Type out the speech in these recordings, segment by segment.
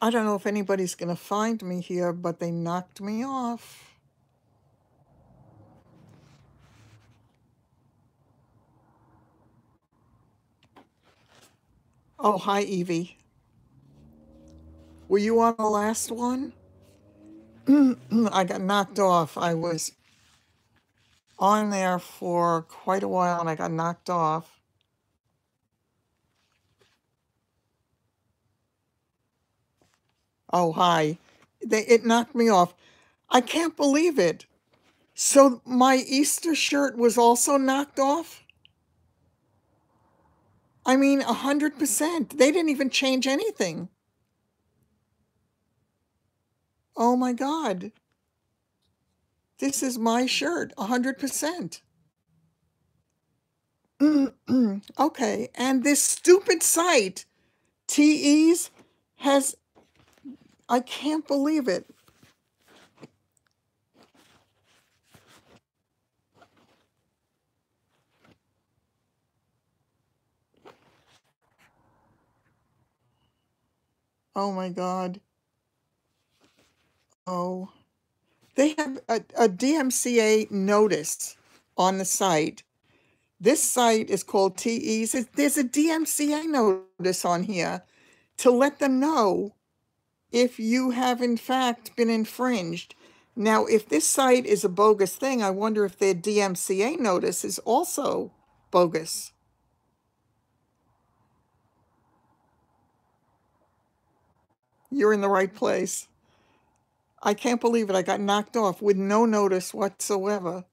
I don't know if anybody's going to find me here, but they knocked me off. Oh, hi, Evie. Were you on the last one? I got knocked off. I was on there for quite a while and I got knocked off. Oh, hi. It knocked me off. I can't believe it. So my Easter shirt was also knocked off? I mean, 100%. They didn't even change anything. Oh my God. This is my shirt, 100%. Okay, and this stupid site, TEs, has, I can't believe it. Oh my God. Oh. They have a DMCA notice on the site. This site is called TEs. There's a DMCA notice on here to let them know if you have in fact been infringed. Now, if this site is a bogus thing, I wonder if their DMCA notice is also bogus. You're in the right place. I can't believe it. I got knocked off with no notice whatsoever.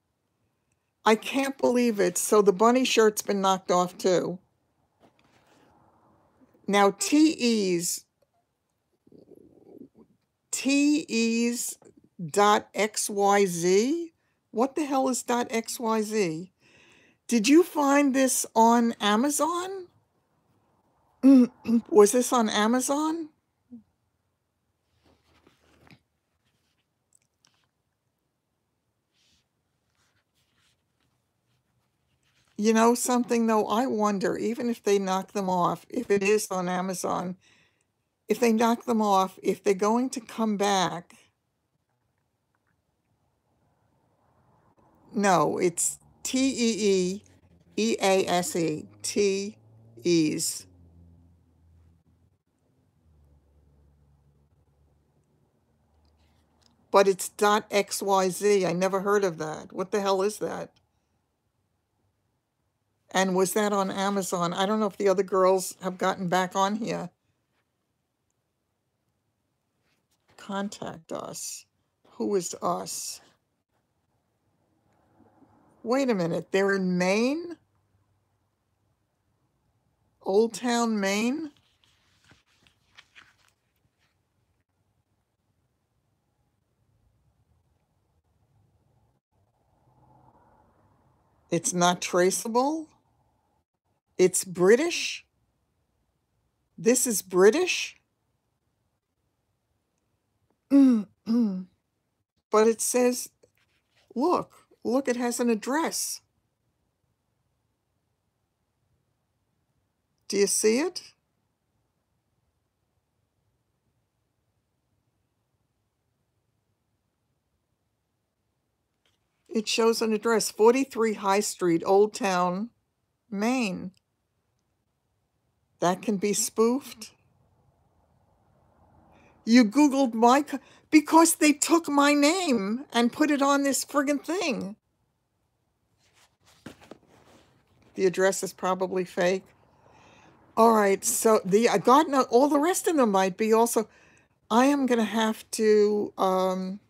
I can't believe it. So the bunny shirt's been knocked off too. Now, TEs dot XYZ? What the hell is dot XYZ? Did you find this on Amazon? Was this on Amazon? You know something though? I wonder, even if they knock them off, if it is on Amazon, if they knock them off, if they're going to come back. No, it's TEEEASE, TEs. But it's .xyz. I never heard of that. What the hell is that? And was that on Amazon? I don't know if the other girls have gotten back on here. Contact us. Who is us? Wait a minute. They're in Maine? Old Town, Maine? It's not traceable? It's British? This is British? But it says, look, it has an address. Do you see it? It shows an address, 43 High Street, Old Town, Maine. That can be spoofed. You Googled because they took my name and put it on this friggin' thing. The address is probably fake. All right, so God knows, all the rest of them might be also. I am gonna have to. I'm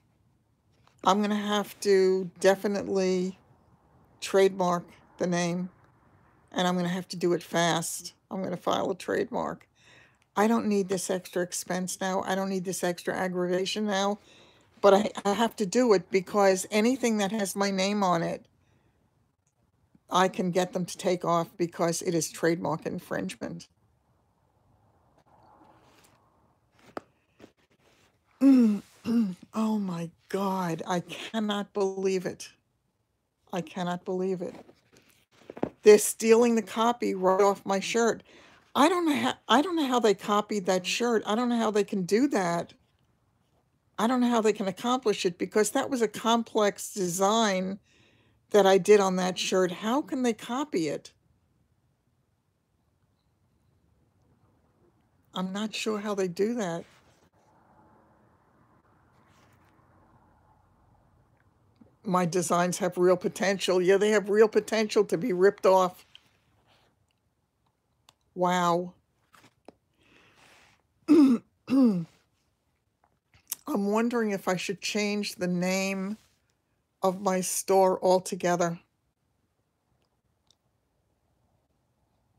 gonna have to definitely trademark the name, and I'm gonna have to do it fast. I'm gonna file a trademark. I don't need this extra expense now. I don't need this extra aggravation now. But I have to do it because anything that has my name on it, I can get them to take off because it is trademark infringement. Oh my God, I cannot believe it. I cannot believe it. They're stealing the copy right off my shirt. I don't know how they copied that shirt. I don't know how they can do that. I don't know how they can accomplish it because that was a complex design that I did on that shirt. How can they copy it? I'm not sure how they do that. My designs have real potential. Yeah, they have real potential to be ripped off. Wow. I'm wondering if I should change the name of my store altogether.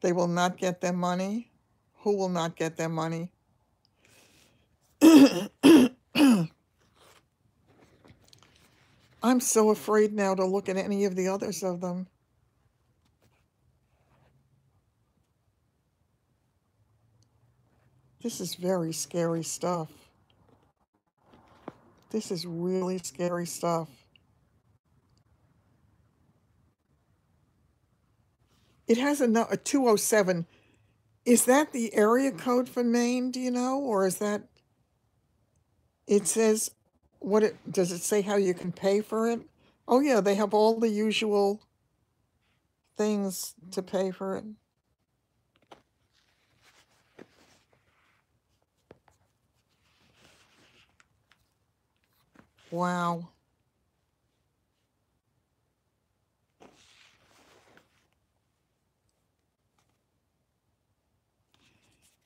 They will not get their money. Who will not get their money? I'm so afraid now to look at any of the others of them. This is very scary stuff. This is really scary stuff. It has a 207. Is that the area code for Maine, do you know? Or is that, it says, does it say how you can pay for it? Oh yeah, they have all the usual things to pay for it. Wow.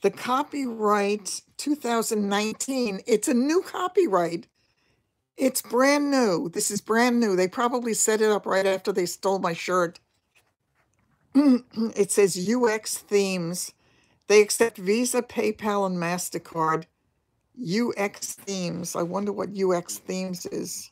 The copyright 2019, it's a new copyright. It's brand new. This is brand new. They probably set it up right after they stole my shirt. It says UX Themes. They accept Visa, PayPal, and MasterCard. UX Themes. I wonder what UX Themes is.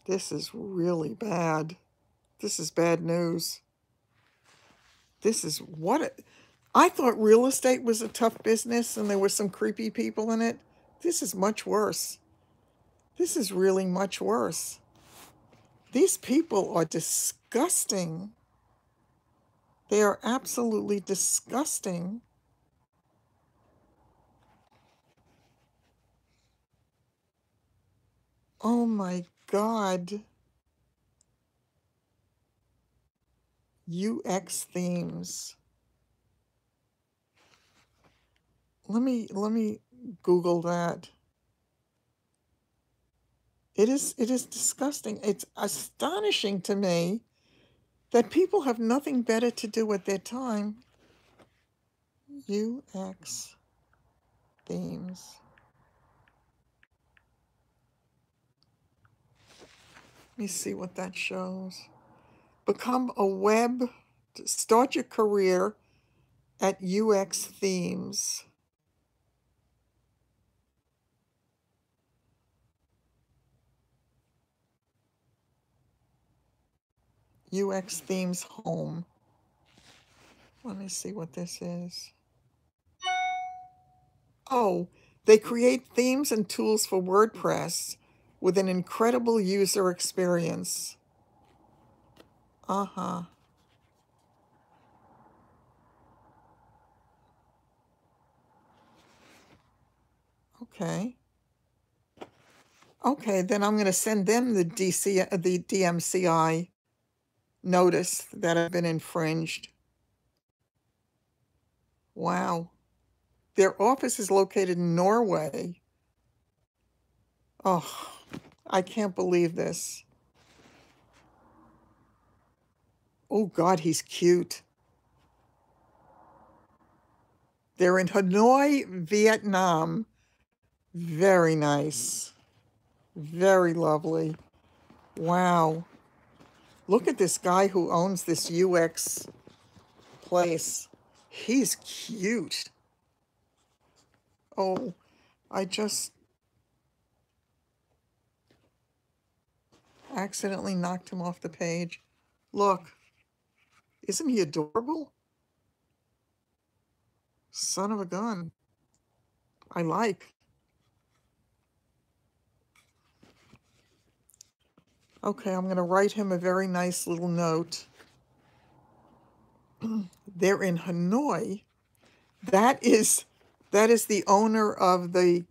This is really bad. This is bad news. This is I thought real estate was a tough business and there were some creepy people in it. This is much worse. This is really much worse. These people are disgusting. They are absolutely disgusting. Oh my God. UX Themes. Let me Google that. It is disgusting. It's astonishing to me that people have nothing better to do with their time. UX Themes. Let me see what that shows. Become a web, start your career at UX Themes. UX Themes Home. Let me see what this is. Oh, they create themes and tools for WordPress with an incredible user experience. Uh-huh. Okay. Okay, then I'm going to send them the DMCI notice that I've been infringed. Wow. Their office is located in Norway. Oh, I can't believe this. Oh God, he's cute. They're in Hanoi, Vietnam. Very nice. Very lovely. Wow. Look at this guy who owns this UX place. He's cute. Oh, I just accidentally knocked him off the page. Look, isn't he adorable? Son of a gun. I like. Okay, I'm going to write him a very nice little note. They're in Hanoi. That is the owner of the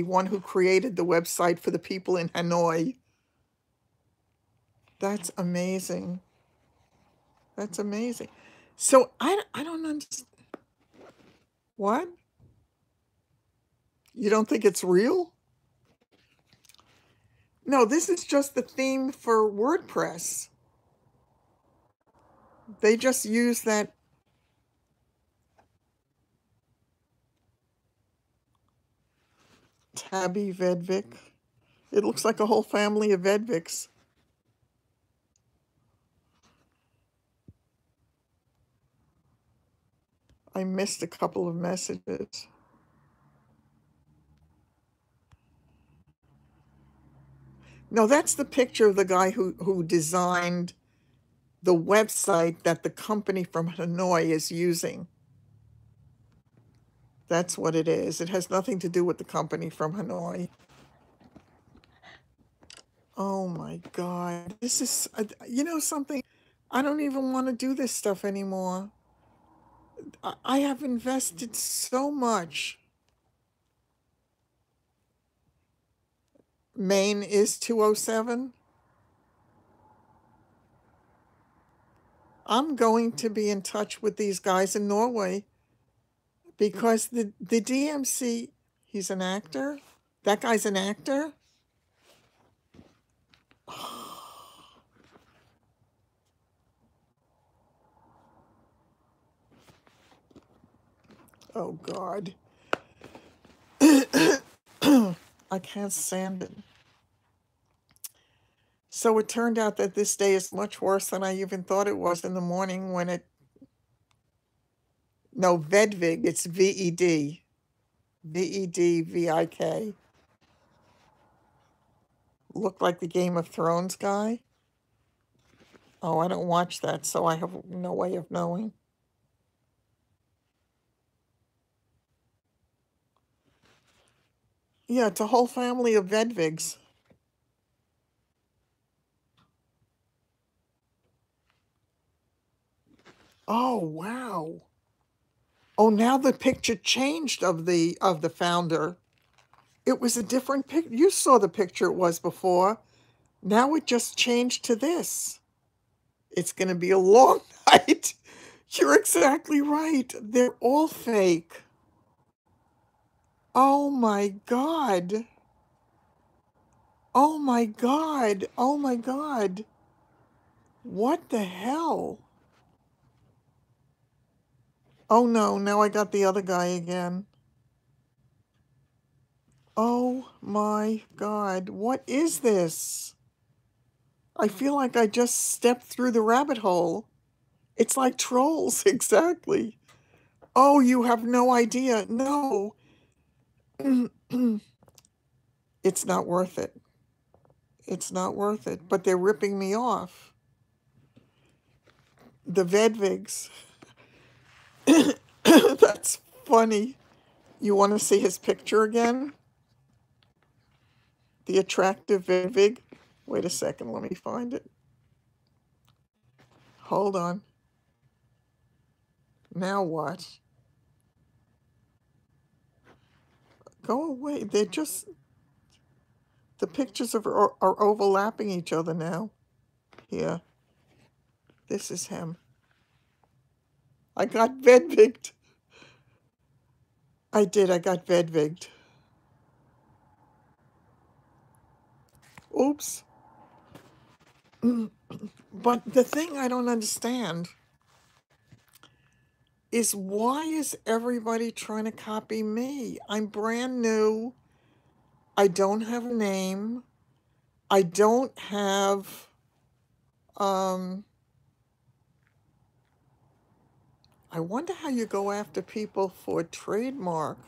one who created the website for the people in Hanoi. That's amazing. That's amazing. So I don't understand. What? You don't think it's real? No, this is just the theme for WordPress. They just use that. Tabby Vedvik. It looks like a whole family of Vedviks. I missed a couple of messages. No, that's the picture of the guy who designed the website that the company from Hanoi is using. That's what it is. It has nothing to do with the company from Hanoi. Oh my God. This is, you know something? I don't even want to do this stuff anymore. I have invested so much. Maine is 207. I'm going to be in touch with these guys in Norway because the DMC, he's an actor. That guy's an actor. Oh God. I can't stand it. So it turned out that this day is much worse than I even thought it was in the morning when it, no, Vedvig, it's VED. VEDVIK. Looked like the Game of Thrones guy. Oh, I don't watch that, so I have no way of knowing. Yeah, it's a whole family of Vedvigs. Oh, wow. Oh, now the picture changed of the founder. It was a different picture. You saw the picture it was before. Now it just changed to this. It's going to be a long night. You're exactly right. They're all fake. Oh my God. Oh my God. Oh my God. What the hell? Oh no, now I got the other guy again. Oh my God. What is this? I feel like I just stepped through the rabbit hole. It's like trolls, exactly. Oh, you have no idea. No. It's not worth it. It's not worth it. But they're ripping me off. The Vedvigs. That's funny. You want to see his picture again? The attractive Vedvig? Wait a second, let me find it. Hold on. Now what? Go away. They're just, the pictures are overlapping each other now. Here. This is him. I got Vedvigged. I did. I got Vedvigged. Oops. But the thing I don't understand is why is everybody trying to copy me? I'm brand new. I don't have a name. I don't have, I wonder how you go after people for trademark.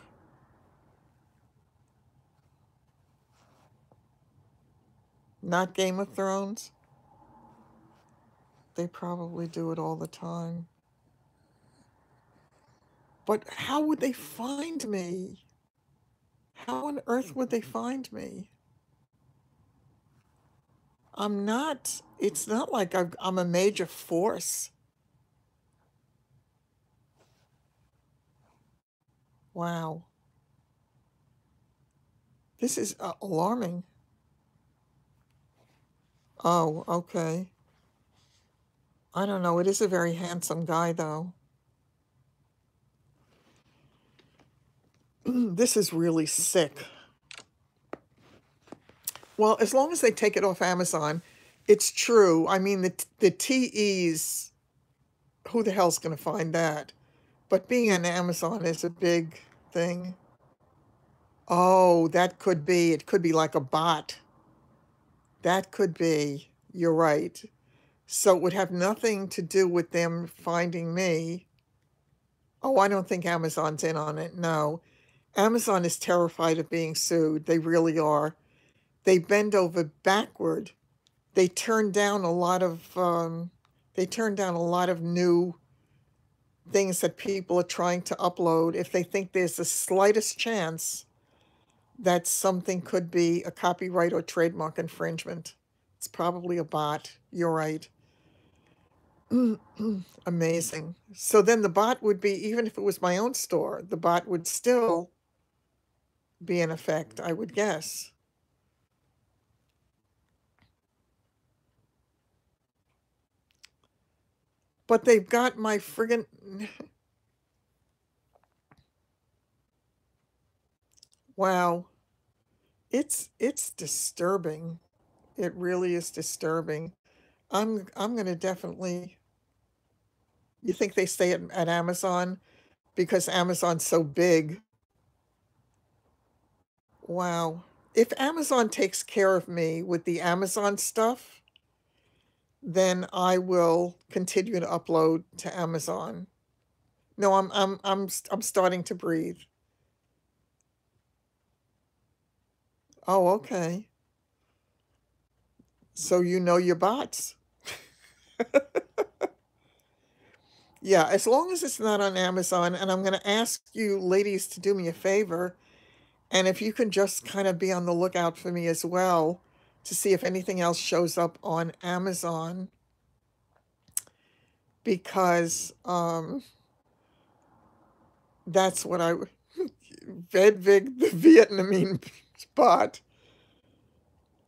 Not Game of Thrones? They probably do it all the time. But how would they find me? How on earth would they find me? it's not like I'm a major force. Wow. This is alarming. Oh, okay. I don't know. It is a very handsome guy, though. This is really sick. Well, as long as they take it off Amazon, it's true. I mean, the TEs, who the hell's going to find that? But being on Amazon is a big thing. Oh, that could be. It could be like a bot. That could be. You're right. So it would have nothing to do with them finding me. Oh, I don't think Amazon's in on it. No. Amazon is terrified of being sued. They really are. They bend over backward. They turn down a lot of new things that people are trying to upload if they think there's the slightest chance that something could be a copyright or trademark infringement. It's probably a bot. You're right. Amazing. So then the bot would be, even if it was my own store, the bot would still be in effect, I would guess. But they've got my friggin' wow. It's disturbing. It really is disturbing. I'm gonna definitely. You think they stay at Amazon because Amazon's so big? Wow. If Amazon takes care of me with the Amazon stuff, then I will continue to upload to Amazon. No, I'm starting to breathe. Oh, okay. So you know your bots. Yeah, as long as it's not on Amazon, and I'm going to ask you ladies to do me a favor, and if you can just kind of be on the lookout for me as well to see if anything else shows up on Amazon, because that's what I Vedvig, the Vietnamese bot,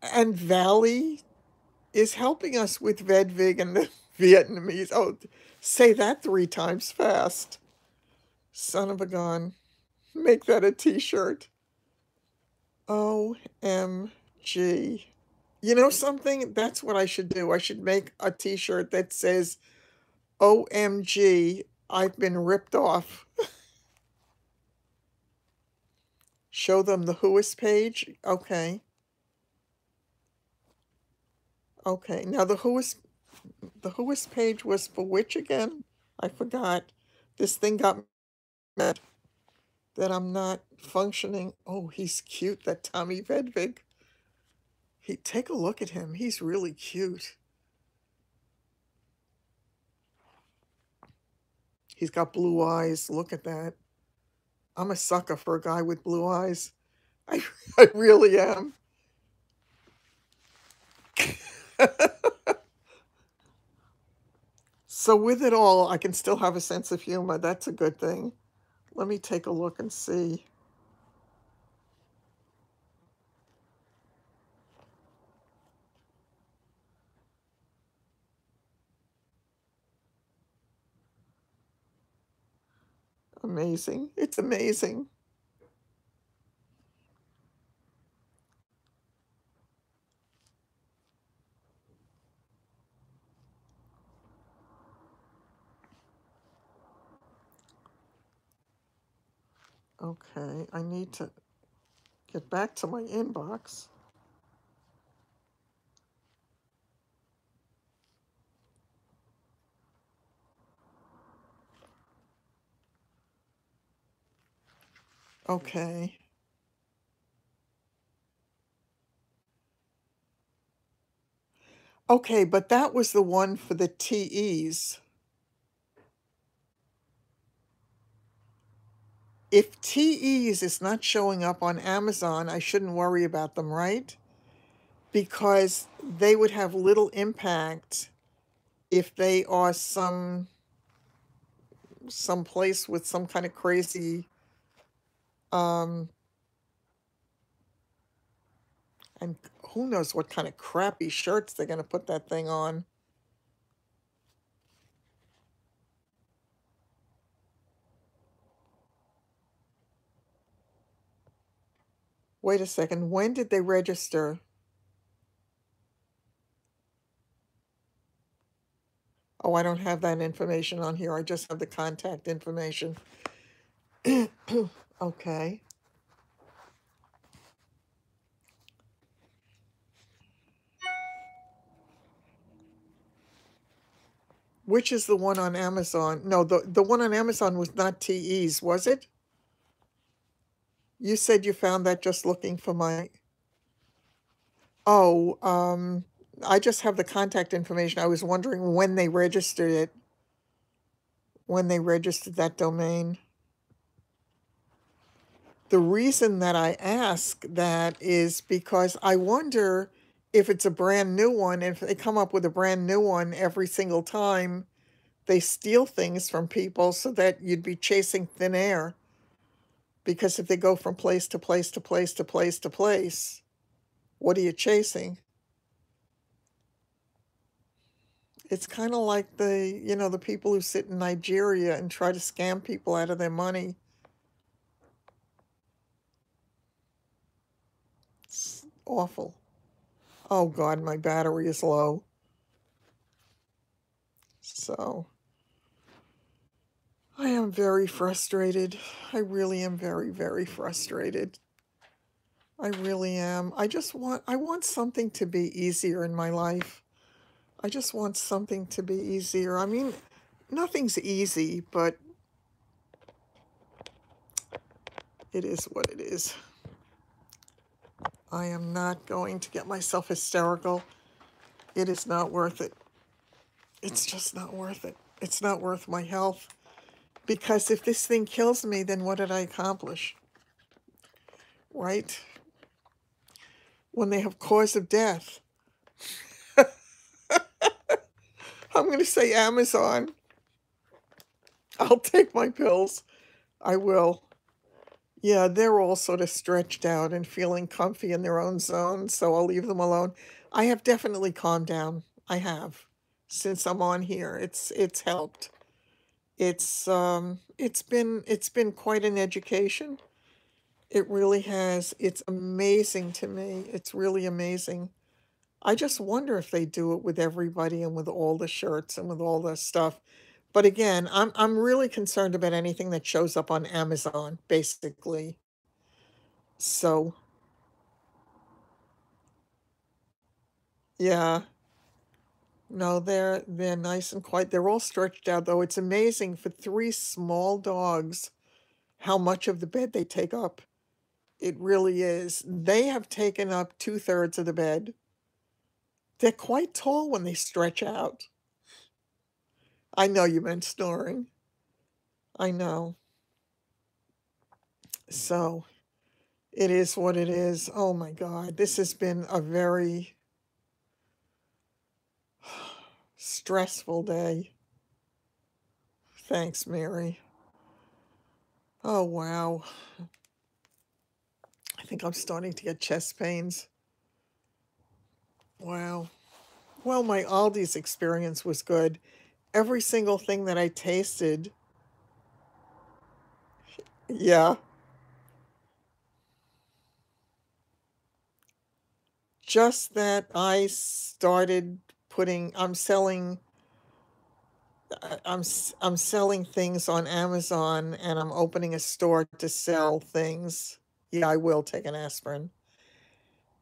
and Valley is helping us with Vedvig and the Vietnamese. Oh, say that 3 times fast. Son of a gun. Make that a t-shirt. OMG. You know something? That's what I should do. I should make a t-shirt that says, OMG, I've been ripped off. Show them the Whois page. Okay. Okay. Now the Whois page was for which again? I forgot. This thing got mad that I'm not functioning. Oh, he's cute, that Tommy Vedvig. Take a look at him. He's really cute. He's got blue eyes. Look at that. I'm a sucker for a guy with blue eyes. I, I really am. So with it all, I can still have a sense of humor. That's a good thing. Let me take a look and see. Amazing. It's amazing. Okay, I need to get back to my inbox. Okay. Okay, but that was the one for the TEs. If TEs is not showing up on Amazon, I shouldn't worry about them, right? because they would have little impact if they are some place with some kind of crazy and who knows what kind of crappy shirts they're going to put that thing on. Wait a second, when did they register? Oh, I don't have that information on here. I just have the contact information. Okay. Which is the one on Amazon? No, the one on Amazon was not TE's, was it? You said you found that just looking for my... Oh, I just have the contact information. I was wondering when they registered it, when they registered that domain. The reason that I ask that is because I wonder if it's a brand new one, and if they come up with a brand new one every single time they steal things from people, so that you'd be chasing thin air. Because if they go from place to place to place to place to place, what are you chasing? It's kind of like the people who sit in Nigeria and try to scam people out of their money. It's awful. Oh God, my battery is low. So I am very frustrated. I really am very, very frustrated. I really am. I want something to be easier in my life. I just want something to be easier. I mean, nothing's easy, but it is what it is. I am not going to get myself hysterical. It is not worth it. It's just not worth it. It's not worth my health. Because if this thing kills me, then what did I accomplish? Right? When they have cause of death. I'm going to say Amazon. I'll take my pills. I will. Yeah, they're all sort of stretched out and feeling comfy in their own zone, so I'll leave them alone. I have definitely calmed down. I have. Since I'm on here. It's helped. It's been quite an education. It really has. It's amazing to me. It's really amazing. I just wonder if they do it with everybody and with all the shirts and with all the stuff. But again, I'm really concerned about anything that shows up on Amazon, basically. So, yeah. No, they're nice and quiet. They're all stretched out though. It's amazing for three small dogs how much of the bed they take up. It really is. They have taken up 2/3 of the bed. They're quite tall when they stretch out. I know you meant snoring. I know. So it is what it is. Oh my God. This has been a very stressful day. Thanks, Mary. Oh, wow. I think I'm starting to get chest pains. Wow. Well, my Aldi's experience was good. Every single thing that I tasted, yeah, just that I started putting, I'm selling things on Amazon, and I'm opening a store to sell things. Yeah, I will take an aspirin.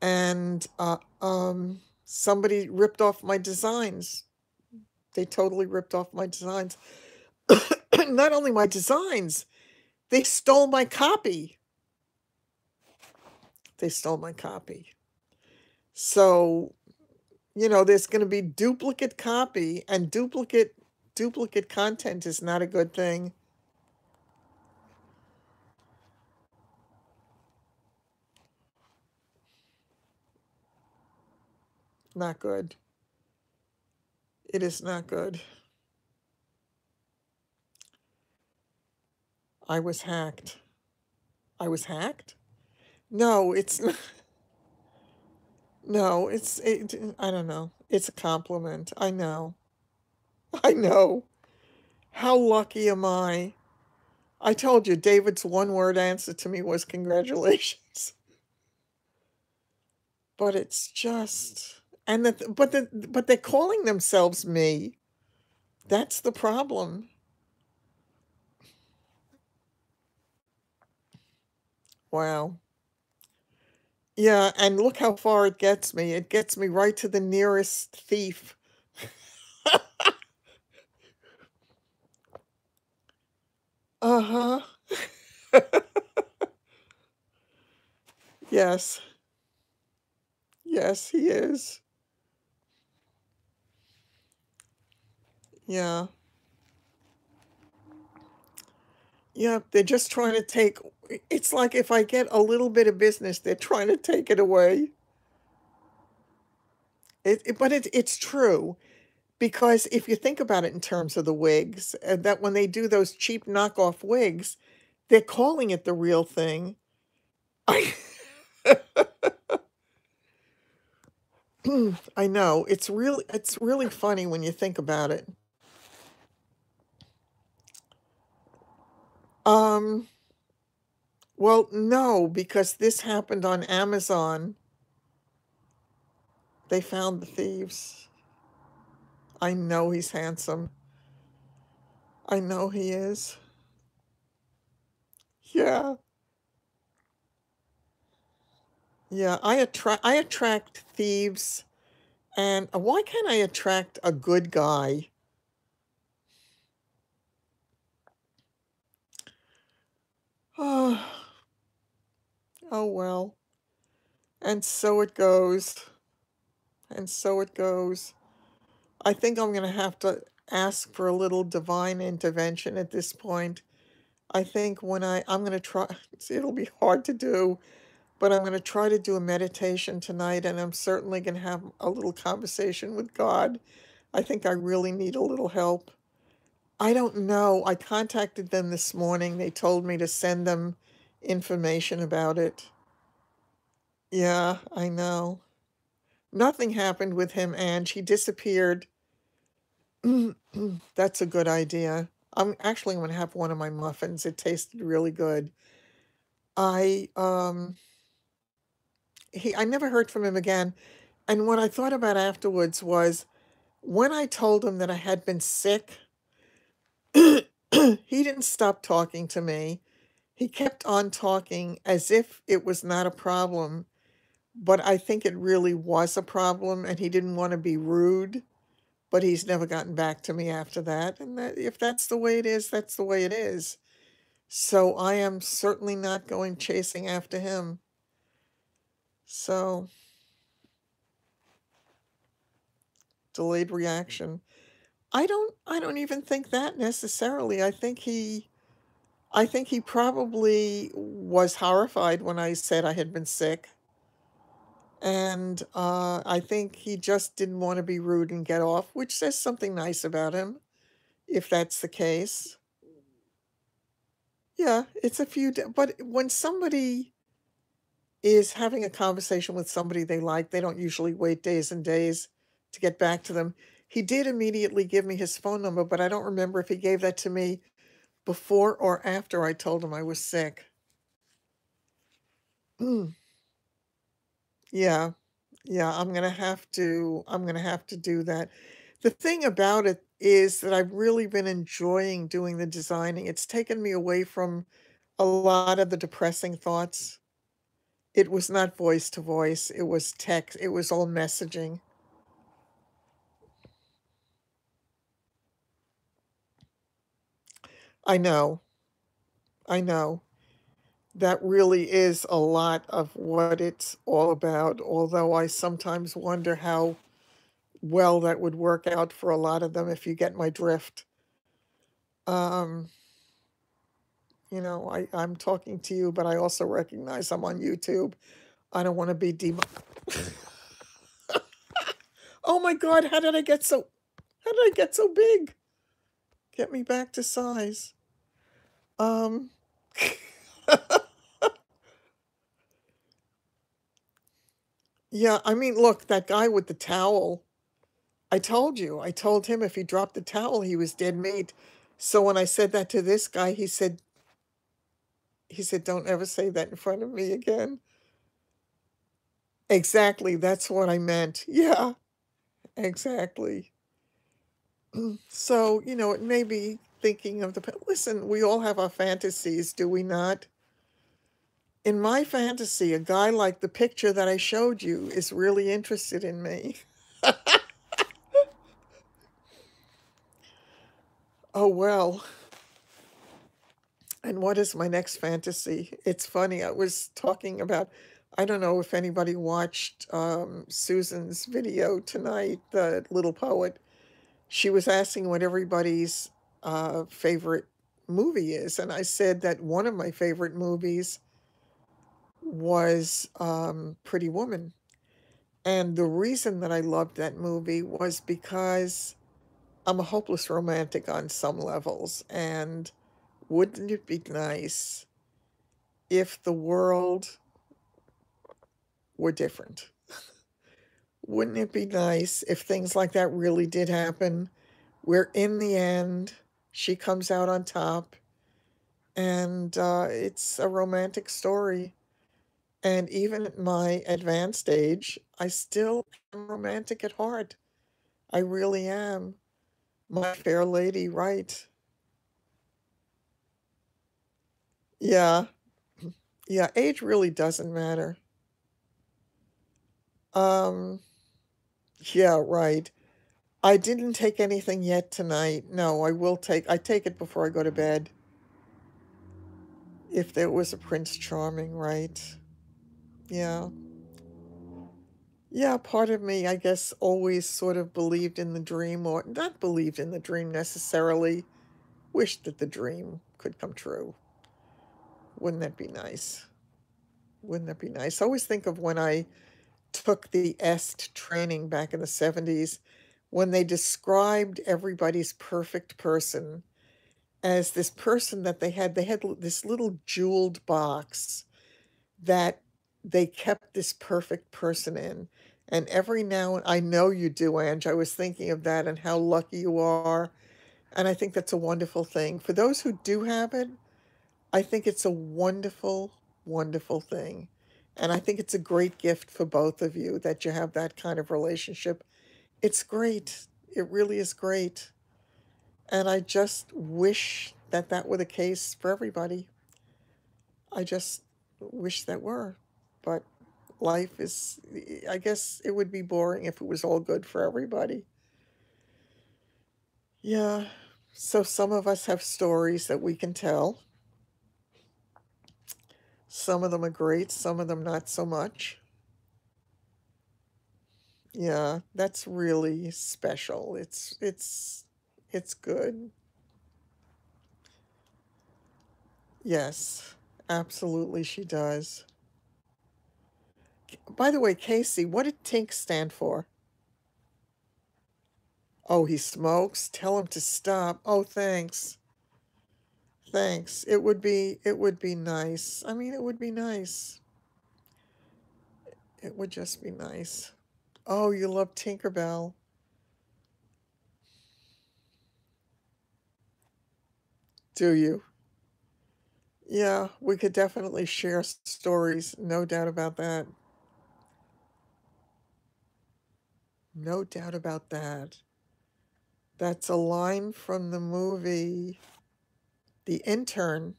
And somebody ripped off my designs. They totally ripped off my designs. Not only my designs, they stole my copy. They stole my copy. So, there's going to be duplicate copy, and duplicate content is not a good thing. Not good. It is not good. I was hacked. I was hacked? No, it's not. No, I don't know. It's a compliment. I know. I know. How lucky am I? I told you David's one-word answer to me was congratulations. But it's just, but they're calling themselves me. That's the problem. Wow. Yeah, and look how far it gets me. It gets me right to the nearest thief. Uh-huh. Yes. Yes, he is. Yeah. Yeah, they're just trying to take, it's like if I get a little bit of business, they're trying to take it away. It's true, because if you think about it in terms of the wigs, that when they do those cheap knockoff wigs, they're calling it the real thing. I I know. It's really funny when you think about it. Um, well, no, because this happened on Amazon. They found the thieves. I know he's handsome. I know he is. Yeah. Yeah, I attract thieves, and why can't I attract a good guy? Oh, oh well. And so it goes. And so it goes. I think I'm going to have to ask for a little divine intervention at this point. I think I'm going to try, it'll be hard to do, but I'm going to try to do a meditation tonight, and I'm certainly going to have a little conversation with God. I think I really need a little help. I don't know. I contacted them this morning. They told me to send them information about it. Yeah, I know. Nothing happened with him, and he disappeared. That's a good idea. I'm actually going to have one of my muffins. It tasted really good. I I never heard from him again. And what I thought about afterwards was when I told him that I had been sick, he didn't stop talking to me. He kept on talking as if it was not a problem, but I think it really was a problem, and he didn't want to be rude, but he's never gotten back to me after that. And if that's the way it is, that's the way it is. So I am certainly not going chasing after him. So, delayed reaction. I don't even think that necessarily. I think he probably was horrified when I said I had been sick. And I think he just didn't want to be rude and get off, which says something nice about him, if that's the case. Yeah, it's a but when somebody is having a conversation with somebody they like, they don't usually wait days and days to get back to them. He did immediately give me his phone number, but I don't remember if he gave that to me before or after I told him I was sick. Mm, yeah. Yeah, I'm gonna have to do that. The thing about it is that I've really been enjoying doing the designing. It's taken me away from a lot of the depressing thoughts. It was not voice to voice, it was text, it was all messaging. I know, I know. That really is a lot of what it's all about, although I sometimes wonder how well that would work out for a lot of them, if you get my drift. Um, I'm talking to you, but I also recognize I'm on YouTube. I don't want to be Oh my God, how did I get so big? Get me back to size. Um, yeah, I mean, look, that guy with the towel, I told him if he dropped the towel, he was dead meat. So when I said that to this guy, he said, don't ever say that in front of me again. Exactly, that's what I meant. Yeah, exactly. So, it may be thinking of listen, we all have our fantasies, do we not? In my fantasy, a guy like the picture that I showed you is really interested in me. Oh, well. And what is my next fantasy? It's funny. I was talking about, I don't know if anybody watched Susan's video tonight, the little poet. She was asking what everybody's favorite movie is. And I said that one of my favorite movies was Pretty Woman. And the reason that I loved that movie was because I'm a hopeless romantic on some levels. And wouldn't it be nice if the world were different? Wouldn't it be nice if things like that really did happen, where in the end she comes out on top and it's a romantic story? And even at my advanced age, I still am romantic at heart. I really am. My fair lady, right? Yeah, yeah, age really doesn't matter. Um, yeah, right. I didn't take anything yet tonight. No, I take it before I go to bed. If there was a Prince Charming, right? Yeah. Yeah, part of me, I guess, always sort of believed in the dream, or not believed in the dream necessarily, wished that the dream could come true. Wouldn't that be nice? Wouldn't that be nice? I always think of when I took the EST training back in the 70s, when they described everybody's perfect person as this person that they had this little jeweled box that they kept this perfect person in. And every now and I know you do, Ange. I was thinking of that and how lucky you are. And I think that's a wonderful thing. For those who do have it, I think it's a wonderful, wonderful thing. And I think it's a great gift for both of you that you have that kind of relationship. It's great. It really is great. And I just wish that that were the case for everybody. I just wish that were. But life is, I guess it would be boring if it was all good for everybody. Yeah. So some of us have stories that we can tell. Some of them are great, some of them not so much. Yeah, that's really special. It's good. Yes, absolutely she does. By the way, Casey, what did Tink stand for? Oh, he smokes? Tell him to stop. Oh, thanks. Thanks. It would be nice. I mean, it would be nice. It would just be nice. Oh, you love Tinkerbell. Do you? Yeah, we could definitely share stories, no doubt about that. No doubt about that. That's a line from the movie The Intern,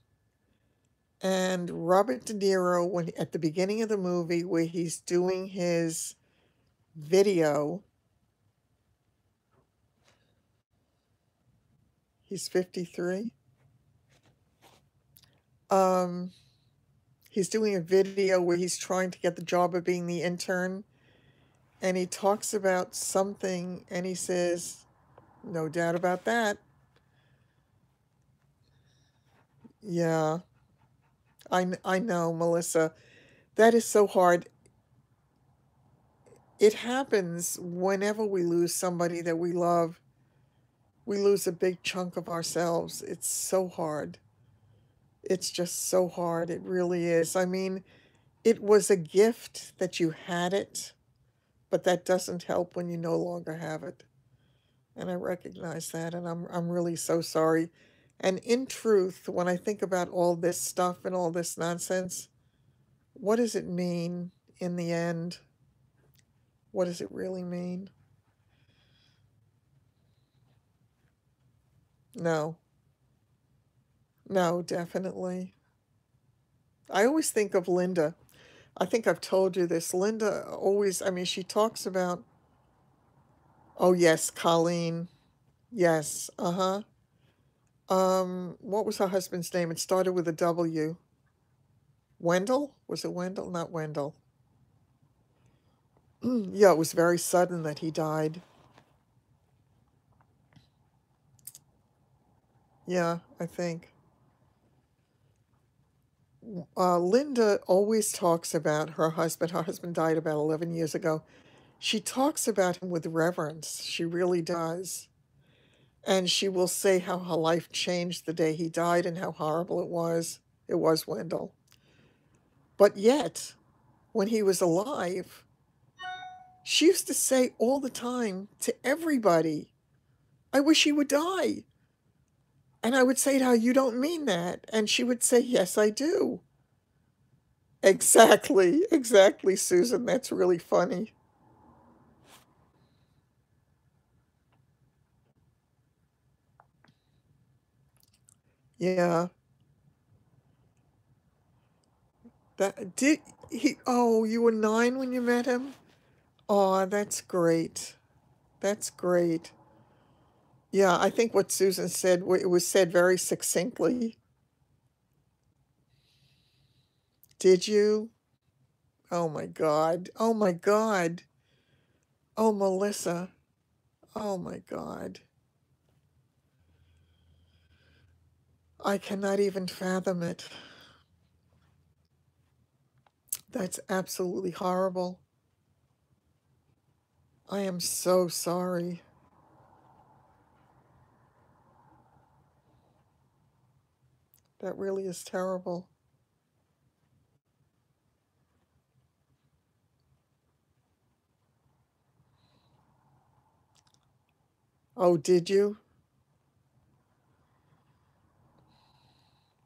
and Robert De Niro, when at the beginning of the movie where he's doing his video, he's 53. Um, he's doing a video where he's trying to get the job of being the intern, and he talks about something, and he says, "No doubt about that." Yeah, I know, Melissa. That is so hard. it happens whenever we lose somebody that we love. We lose a big chunk of ourselves. It's so hard. It's just so hard. It really is. I mean, it was a gift that you had it, but that doesn't help when you no longer have it. And I recognize that, and I'm really so sorry. And in truth, when I think about all this stuff and all this nonsense, what does it mean in the end? What does it really mean? No, no, definitely. I always think of Linda. I think I've told you this. Linda always, I mean, she talks about, oh, yes, Colleen. Yes, uh-huh. What was her husband's name? It started with a W. Wendell? Was it Wendell? Not Wendell. Yeah, it was very sudden that he died. Yeah, I think. Linda always talks about her husband. Her husband died about 11 years ago. She talks about him with reverence. She really does. And she will say how her life changed the day he died and how horrible it was. It was Wendell. But yet, when he was alive, she used to say all the time to everybody, I wish he would die. And I would say to her, you don't mean that. And she would say, yes, I do. Exactly, exactly, Susan. That's really funny. Yeah. That did he oh, you were 9 when you met him? Oh, that's great. That's great. Yeah, I think what Susan said, it was said very succinctly. Did you? Oh my God. Oh my God. Oh, Melissa. Oh my God. I cannot even fathom it. That's absolutely horrible. I am so sorry. That really is terrible. Oh, did you?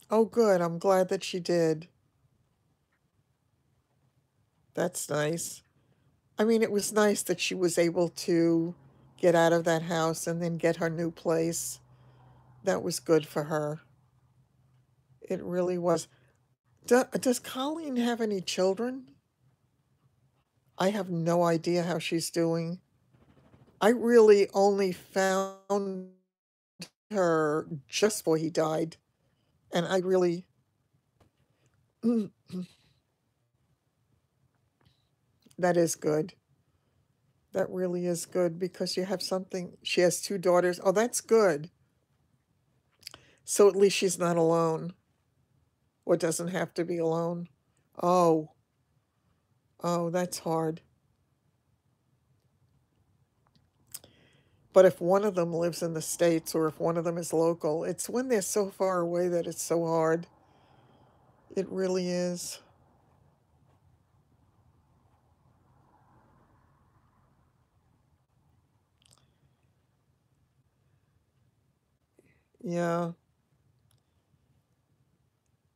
Oh, good. I'm glad that she did. That's nice. I mean, it was nice that she was able to get out of that house and then get her new place. That was good for her. It really was. Does Colleen have any children? I have no idea how she's doing. I really only found her just before he died. And I really, that is good. That really is good because you have something. She has 2 daughters. Oh, that's good. So at least she's not alone or doesn't have to be alone. Oh, oh, that's hard. But if one of them lives in the States or if one of them is local, it's when they're so far away that it's so hard. It really is. Yeah.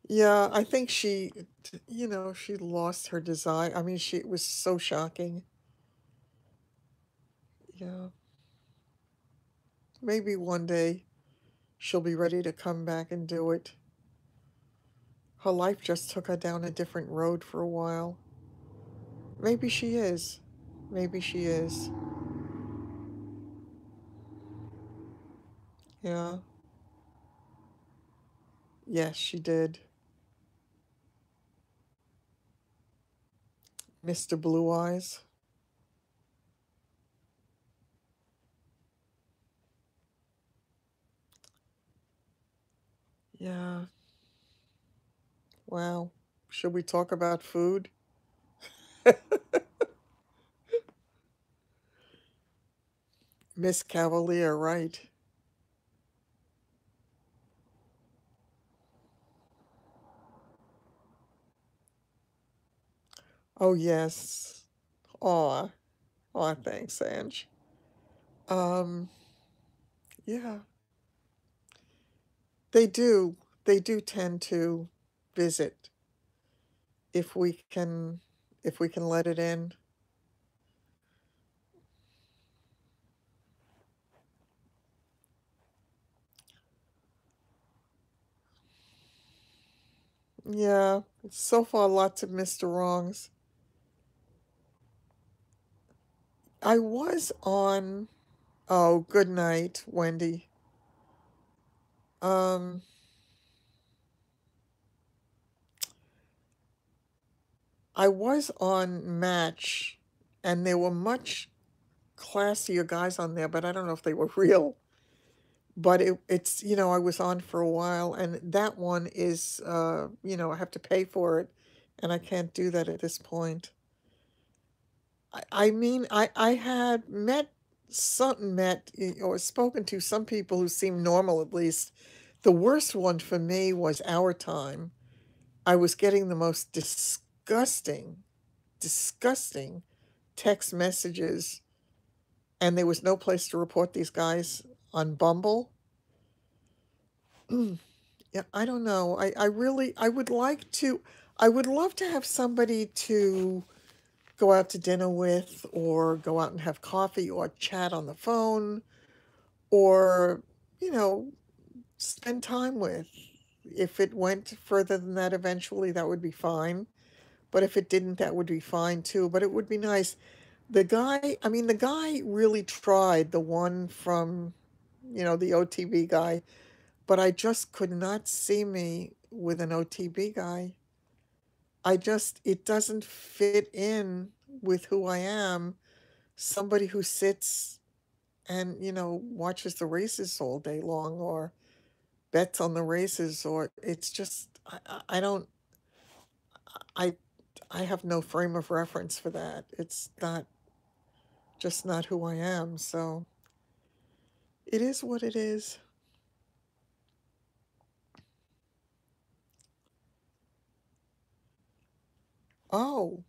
Yeah, I think she lost her desire. I mean, it was so shocking. Yeah. Maybe one day she'll be ready to come back and do it. Her life just took her down a different road for a while. Maybe she is. Maybe she is. Yeah. Yes, she did. Mr. Blue Eyes. Yeah. Wow. Should we talk about food? Miss Cavalier, right. Oh, yes. Aw. Aw, thanks, Ange. Um, yeah, they do. They do tend to visit if we can if we can let it in. Yeah, so far lots of Mr. Wrongs. I was on, oh, good night, Wendy. Um, I was on Match, and there were much classier guys on there, but I don't know if they were real. But it's, I was on for a while, and that one is, I have to pay for it, and I can't do that at this point. I mean, I had or spoken to some people who seemed normal at least. The worst one for me was Our Time. I was getting the most disgusting text messages, and there was no place to report these guys on Bumble. Yeah, I don't know. I would like to, I would love to have somebody to go out to dinner with, or go out and have coffee, or chat on the phone, or, you know, spend time with. If it went further than that eventually, that would be fine. But if it didn't, that would be fine too. But it would be nice. The guy really tried, the one from, the OTB guy, but I just could not see me with an OTB guy. It doesn't fit in with who I am. Somebody who sits and, watches the races all day long, or bets on the races, or it's just, I don't, I, I have no frame of reference for that. It's not, just not who I am. So it is what it is. Oh,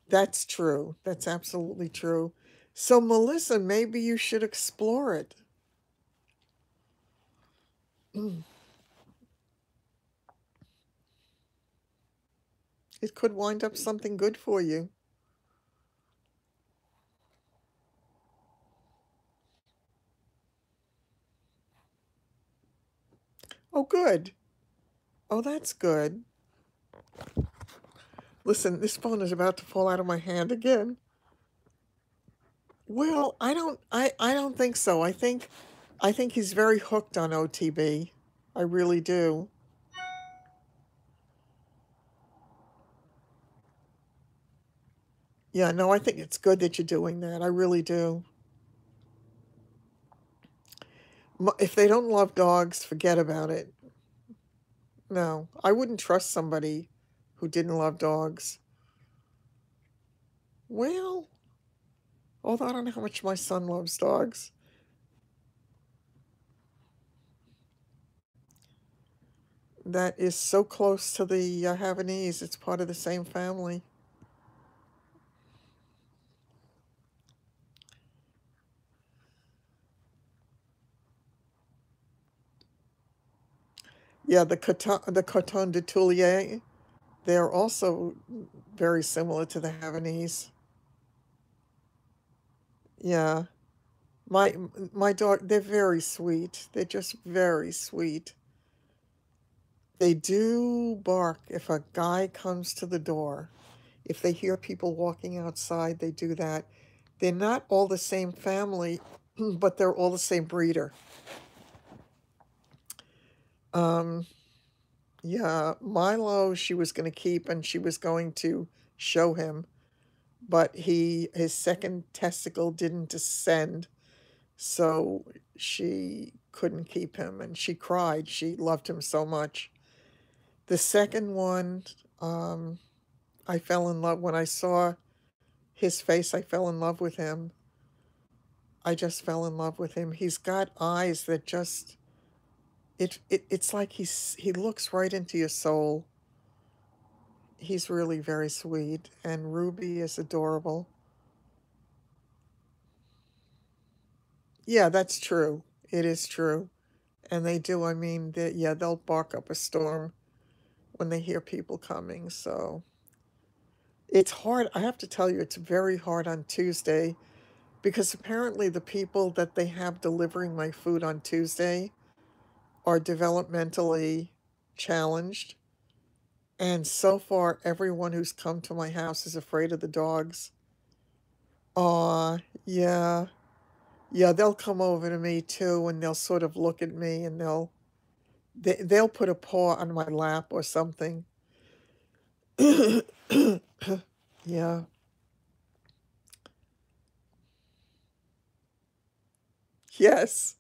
that's true. That's absolutely true. So, Melissa, maybe you should explore it. It could wind up something good for you. Oh, good. Oh, that's good. Listen, this phone is about to fall out of my hand again. Well, I don't think so. I think he's very hooked on OTB. I really do. Yeah, no, I think it's good that you're doing that. I really do. If they don't love dogs, forget about it. No, I wouldn't trust somebody who didn't love dogs. Well, although I don't know how much my son loves dogs. That is so close to the Havanese. It's part of the same family. Yeah, the Coton de Toulier, they're also very similar to the Havanese. Yeah. My my dog, they're very sweet. They're just very sweet. They do bark if a guy comes to the door. If they hear people walking outside, they do that. They're not all the same family, but they're all the same breeder. Um, yeah, Milo, she was going to keep, and she was going to show him, but his second testicle didn't descend, so she couldn't keep him, and she cried. She loved him so much. The second one, um, I fell in love when I saw his face. I fell in love with him. I just fell in love with him. He's got eyes that just it's like he looks right into your soul. He's really very sweet, and Ruby is adorable. Yeah, that's true. It is true. And they do, I mean, yeah, they'll bark up a storm when they hear people coming. So it's hard. I have to tell you, it's very hard on Tuesday because apparently the people that they have delivering my food on Tuesday are developmentally challenged. And so far, everyone who's come to my house is afraid of the dogs. Aw, yeah. Yeah, they'll come over to me too, and they'll sort of look at me, and they'll put a paw on my lap or something. Yeah. Yes,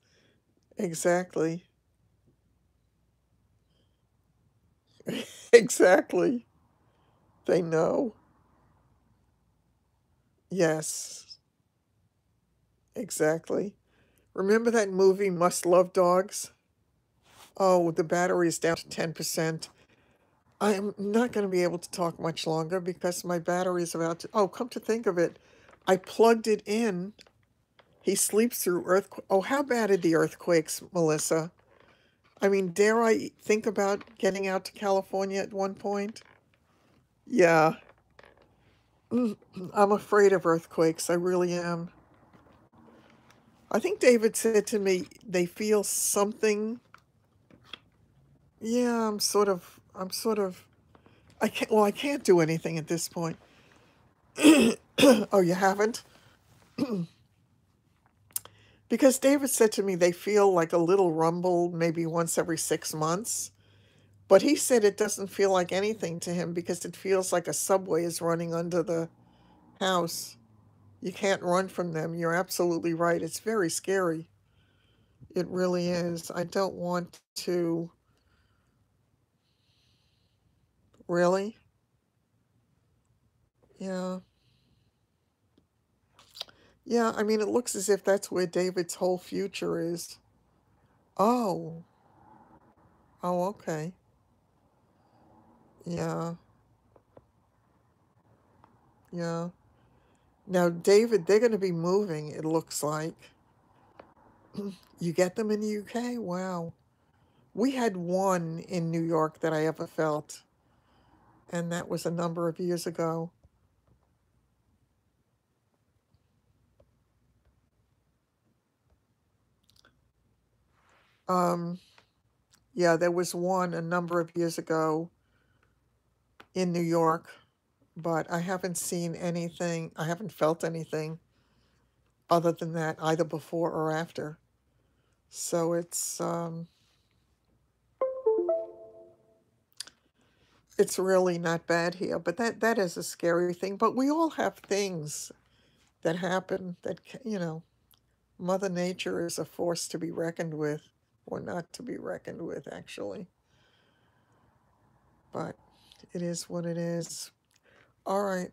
exactly. Exactly. They know. Yes, exactly. Remember that movie Must Love Dogs? Oh, the battery is down to 10%. I'm not going to be able to talk much longer because my battery is about to. Oh, come to think of it, I plugged it in. He sleeps through earthquake. Oh, how bad are the earthquakes, Melissa? I mean, dare I think about getting out to California at one point? Yeah. I'm afraid of earthquakes. I really am. I think David said to me they feel something. Yeah, I can't do anything at this point. Oh, you haven't? Because David said to me they feel like a little rumble maybe once every 6 months. But he said it doesn't feel like anything to him because it feels like a subway is running under the house. You can't run from them. You're absolutely right. It's very scary. It really is. I don't want to. Really? Yeah. Yeah, I mean, it looks as if that's where David's whole future is. Oh. Oh, okay. Yeah. Yeah. Now, David, they're going to be moving, it looks like. You get them in the UK? Wow. We had one in New York that I ever felt, and that was a number of years ago. Um, yeah, there was one a number of years ago in New York, but I haven't seen anything, I haven't felt anything other than that, either before or after. So it's really not bad here, but that is a scary thing. But we all have things that happen that, Mother Nature is a force to be reckoned with, or not to be reckoned with, actually. But it is what it is. All right.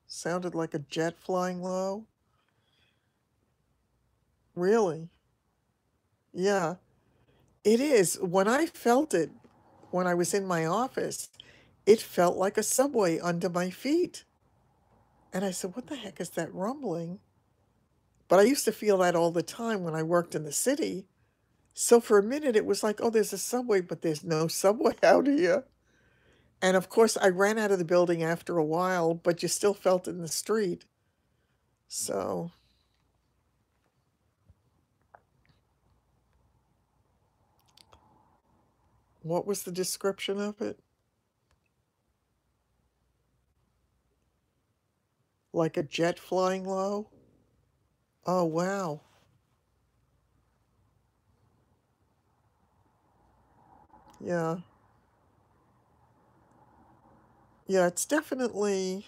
Sounded like a jet flying low. Really? Yeah, it is. When I felt it, when I was in my office, it felt like a subway under my feet. And I said, what the heck is that rumbling? But I used to feel that all the time when I worked in the city. So for a minute, it was like, oh, there's a subway, but there's no subway out here. And of course, I ran out of the building after a while, but you still felt it in the street. So, what was the description of it? Like a jet flying low? Oh, wow. Yeah. Yeah, it's definitely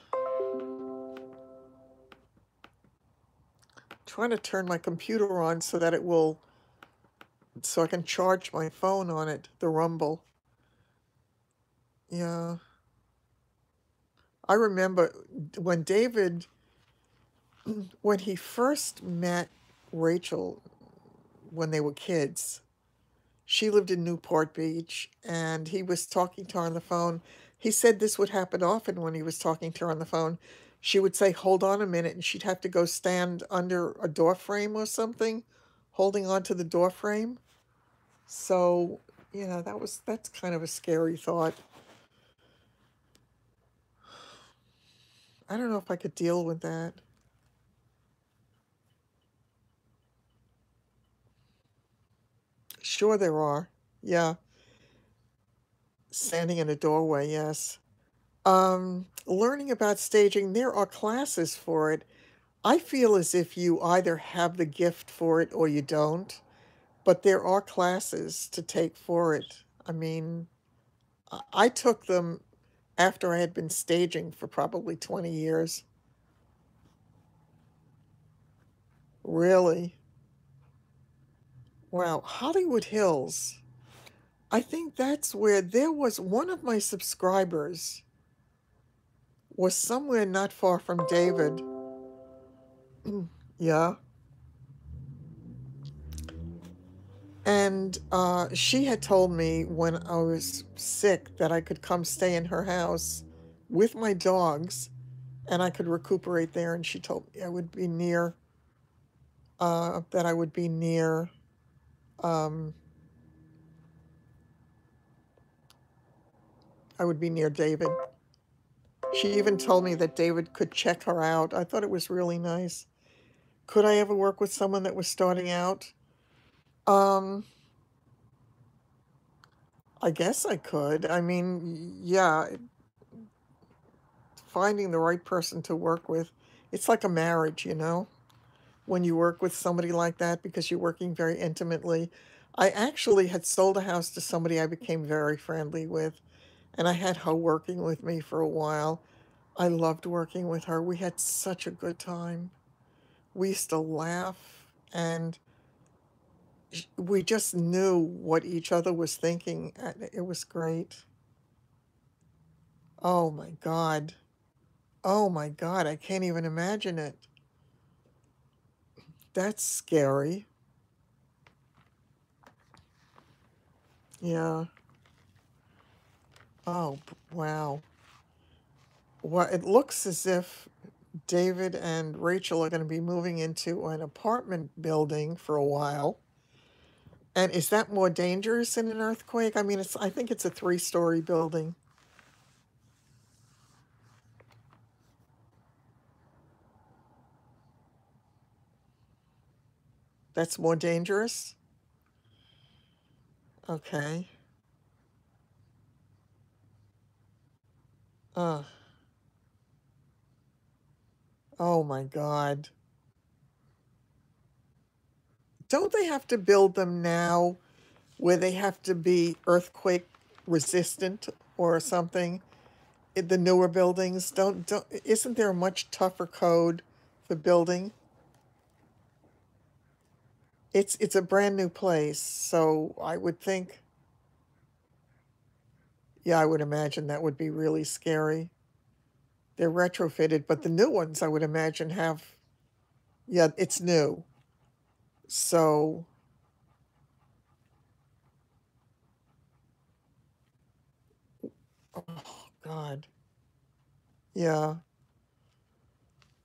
trying to turn my computer on so that so I can charge my phone on it, the rumble. Yeah. I remember when David when he first met Rachel when they were kids, she lived in Newport Beach, and he was talking to her on the phone. He said this would happen often when he was talking to her on the phone. She would say, "Hold on a minute," and she'd have to go stand under a door frame or something, holding on to the door frame. So, yeah, that's kind of a scary thought. I don't know if I could deal with that. Sure there are. Yeah, standing in a doorway, yes. Learning about staging, there are classes for it. I feel as if you either have the gift for it or you don't, but there are classes to take for it. I mean, I took them after I had been staging for probably 20 years. Really? Wow. Hollywood Hills. I think that's where there was one of my subscribers was somewhere not far from David. Yeah. And she had told me when I was sick that I could come stay in her house with my dogs and I could recuperate there. And she told me I would be near, that I would be near, um, I would be near David. She even told me that David could check her out. I thought it was really nice. Could I ever work with someone that was starting out? Um, I guess I could. I mean, yeah, finding the right person to work with, it's like a marriage, you know, when you work with somebody like that because you're working very intimately. I actually had sold a house to somebody I became very friendly with, and I had her working with me for a while. I loved working with her. We had such a good time. We used to laugh, and we just knew what each other was thinking. It was great. Oh my God. Oh my God. I can't even imagine it. That's scary. Yeah. Oh, wow. Well, it looks as if David and Rachel are going to be moving into an apartment building for a while. And is that more dangerous in an earthquake? I mean, I think it's a three-story building. That's more dangerous? Okay. Uh, oh my God. Don't they have to build them now where they have to be earthquake resistant or something? The newer buildings don't isn't there a much tougher code for building? It's a brand new place, so I would think, yeah, I would imagine that would be really scary. They're retrofitted, but the new ones I would imagine have, yeah, it's new. So, oh God. Yeah.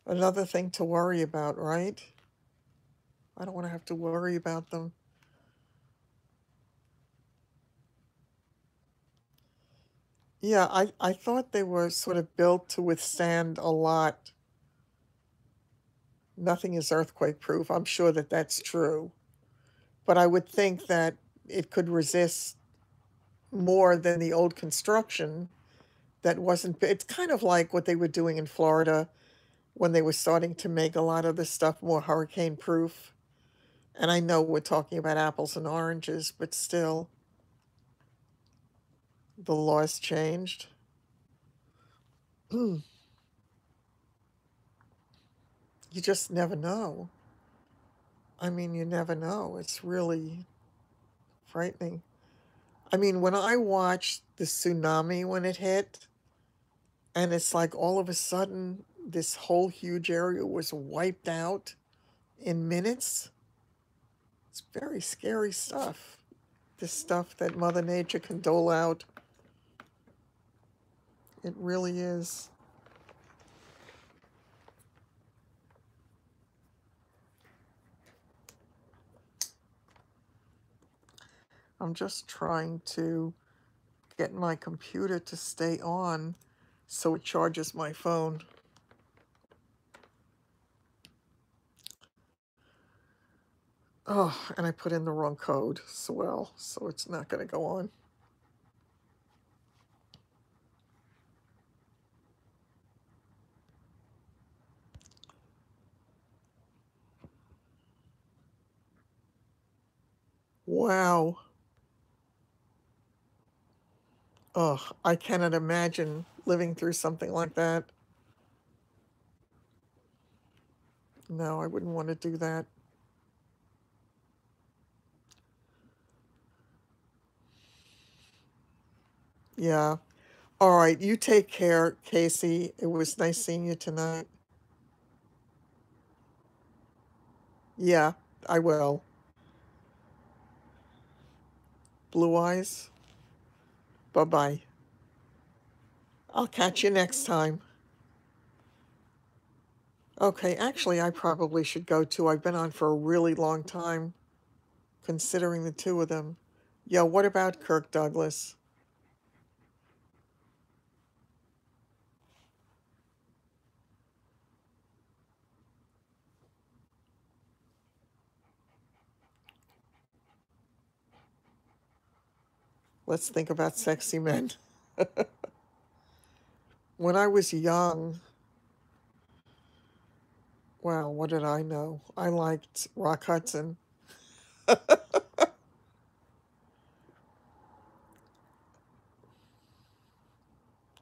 Another thing to worry about, right? I don't want to have to worry about them. Yeah, I thought they were sort of built to withstand a lot. Nothing is earthquake proof. I'm sure that that's true. But I would think that it could resist more than the old construction that wasn't. It's kind of like what they were doing in Florida when they were starting to make a lot of the stuff more hurricane proof. And I know we're talking about apples and oranges, but still, the laws changed. You just never know. I mean, you never know. It's really frightening. I mean, when I watched the tsunami when it hit, and it's like all of a sudden this whole huge area was wiped out in minutes. It's very scary stuff. This stuff that Mother Nature can dole out. It really is. I'm just trying to get my computer to stay on so it charges my phone. Oh, and I put in the wrong code as well, so it's not going to go on. Wow. Oh, I cannot imagine living through something like that. No, I wouldn't want to do that. Yeah. All right, you take care, Casey. It was nice seeing you tonight. Yeah, I will. Blue eyes. Bye-bye. I'll catch you next time. Okay, actually, I probably should go too. I've been on for a really long time, considering the two of them. Yeah, what about Kirk Douglas? Let's think about sexy men. When I was young, well, what did I know? I liked Rock Hudson.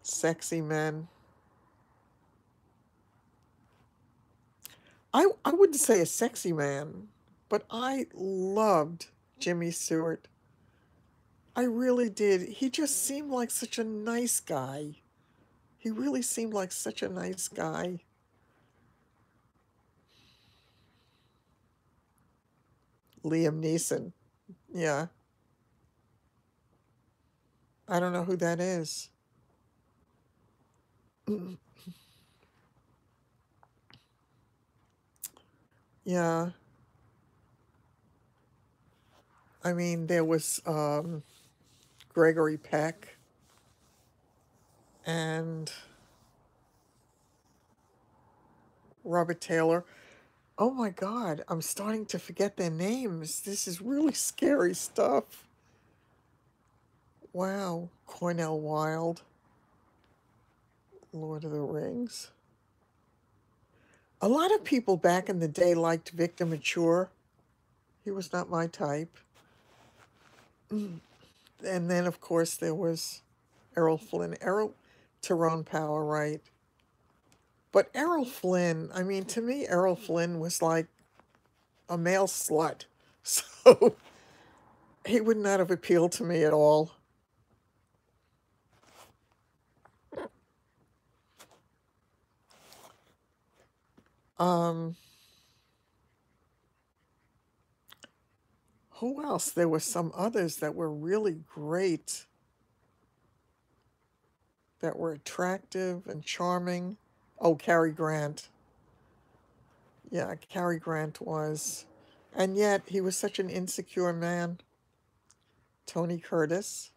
Sexy men. I wouldn't say a sexy man, but I loved Jimmy Stewart. I really did. He just seemed like such a nice guy. He really seemed like such a nice guy. Liam Neeson. Yeah. I don't know who that is. Yeah. I mean, there was Gregory Peck and Robert Taylor. Oh my God, I'm starting to forget their names. This is really scary stuff. Wow. Cornell Wilde, Lord of the Rings. A lot of people back in the day liked Victor Mature. He was not my type. And then, of course, there was Errol Flynn. Tyrone Power, right? But Errol Flynn, I mean, to me, Errol Flynn was like a male slut. So he would not have appealed to me at all. Um, who else? There were some others that were really great, that were attractive and charming. Oh, Cary Grant. Yeah, Cary Grant was. And yet he was such an insecure man. Tony Curtis.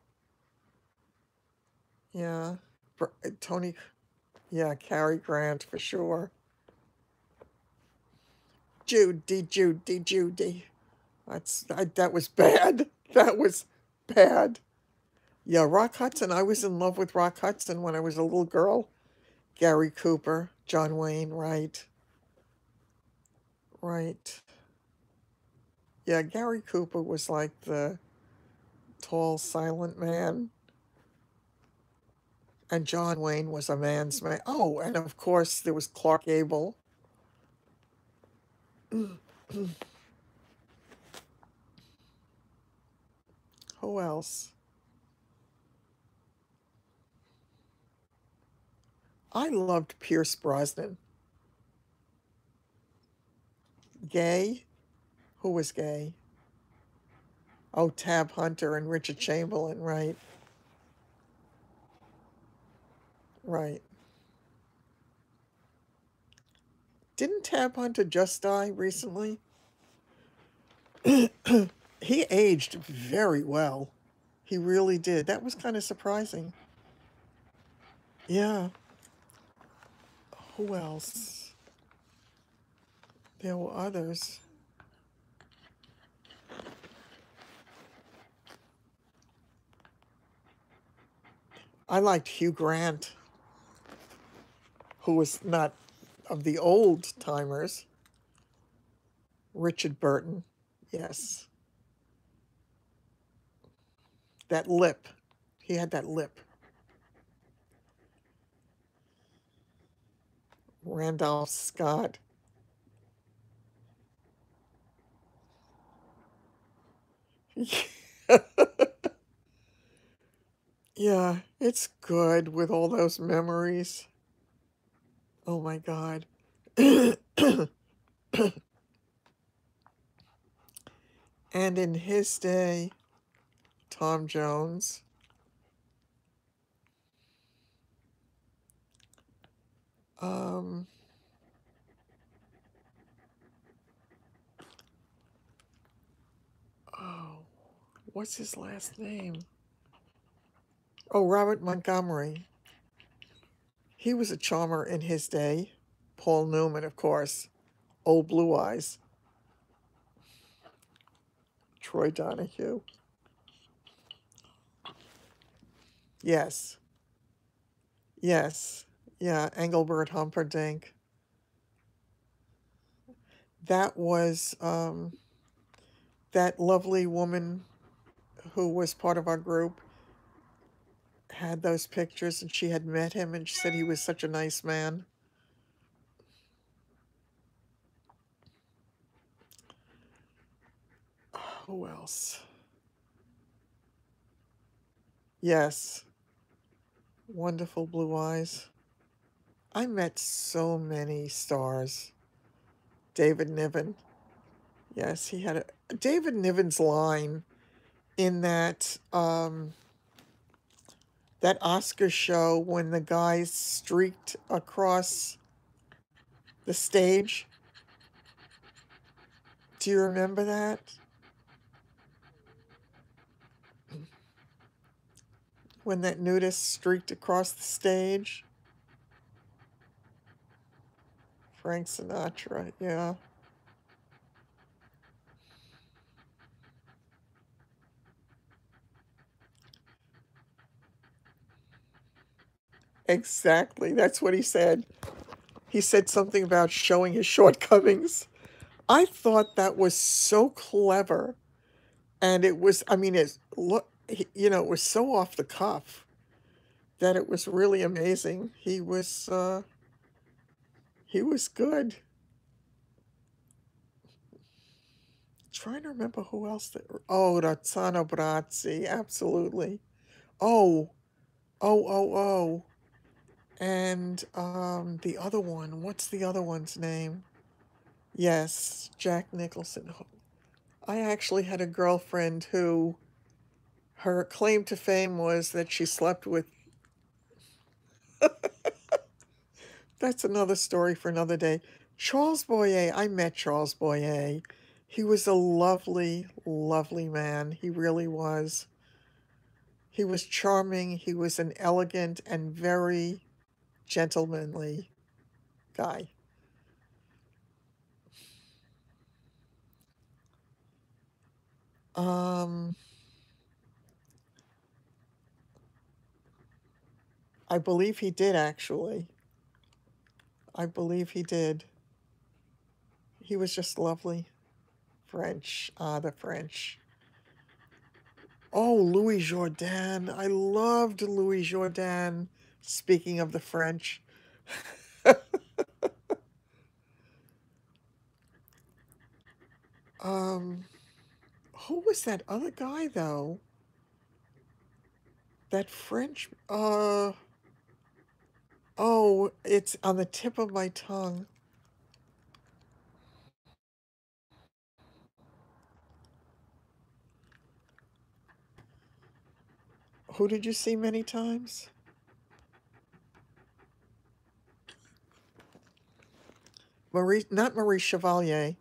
Yeah. Tony, yeah, Cary Grant for sure. Judy. That was bad. That was bad. Yeah, Rock Hudson. I was in love with Rock Hudson when I was a little girl. Gary Cooper, John Wayne, right. Right. Yeah, Gary Cooper was like the tall, silent man. And John Wayne was a man's man. Oh, and of course there was Clark Gable. Who else? I loved Pierce Brosnan. Gay? Who was gay? Oh, Tab Hunter and Richard Chamberlain, right, right. Didn't Tab Hunter just die recently? He aged very well. He really did. That was kind of surprising. Yeah. Who else? There were others. I liked Hugh Grant, who was not of the old timers. Richard Burton. Yes. That lip. He had that lip. Randolph Scott. Yeah, it's good with all those memories. Oh my God. And in his day, Tom Jones. Um, oh, what's his last name? Oh, Robert Montgomery. He was a charmer in his day. Paul Newman, of course. Old Blue Eyes. Troy Donahue. Yes. Yes. Yeah, Engelbert Humperdinck. That was that lovely woman who was part of our group had those pictures, and she had met him, and she said he was such a nice man. Who else? Yes. Wonderful blue eyes. I met so many stars. David Niven. Yes, he had a David Niven's line in that Oscar show when the guys streaked across the stage. Do you remember that? When that nudist streaked across the stage? Frank Sinatra, yeah. Exactly. That's what he said. He said something about showing his shortcomings. I thought that was so clever. And it was, I mean, it's, look, it was so off the cuff that it was really amazing. He was good. Trying to remember who else oh, Rozzano Brazzi, absolutely. Oh, oh. And the other one, what's the other one's name? Yes, Jack Nicholson. I actually had a girlfriend who her claim to fame was that she slept with. That's another story for another day. Charles Boyer, I met Charles Boyer. He was a lovely, lovely man. He really was. He was charming. He was an elegant and very gentlemanly guy. Um, I believe he did actually. I believe he did. He was just lovely. French, the French. Oh, Louis Jourdan. I loved Louis Jourdan. Speaking of the French. Um, who was that other guy though? That French. Oh, it's on the tip of my tongue. Who did you see many times? Marie, not Marie Chevalier.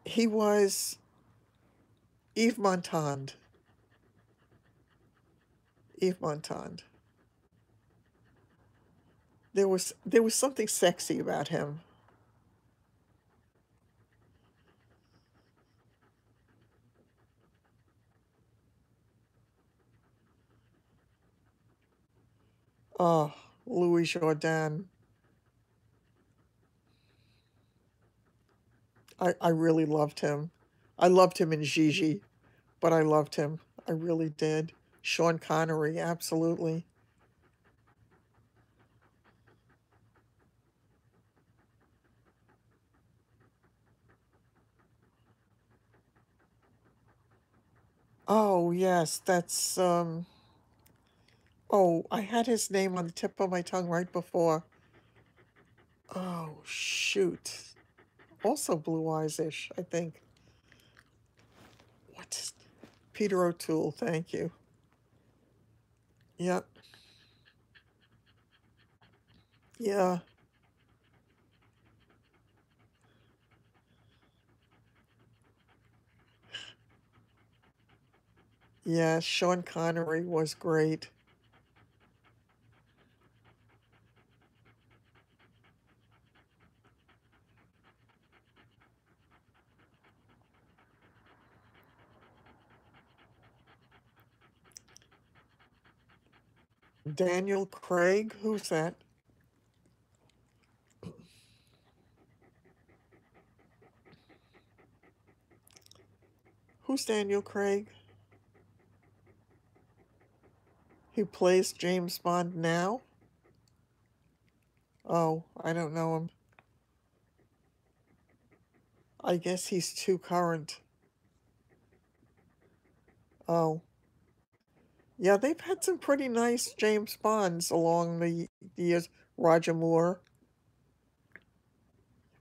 He was Yves Montand. Yves Montand. There was something sexy about him. Oh, Louis Jourdan. I really loved him. I loved him in Gigi, but I loved him. I really did. Sean Connery, absolutely. Oh, yes, that's oh, I had his name on the tip of my tongue right before. Oh, shoot. Also Blue Eyes-ish, I think. What's Peter O'Toole, thank you. Yep. Yeah. Yeah, Sean Connery was great. Daniel Craig, who's that? Who's Daniel Craig? He plays James Bond now? Oh, I don't know him. I guess he's too current. Oh. Yeah, they've had some pretty nice James Bonds along the years. Roger Moore,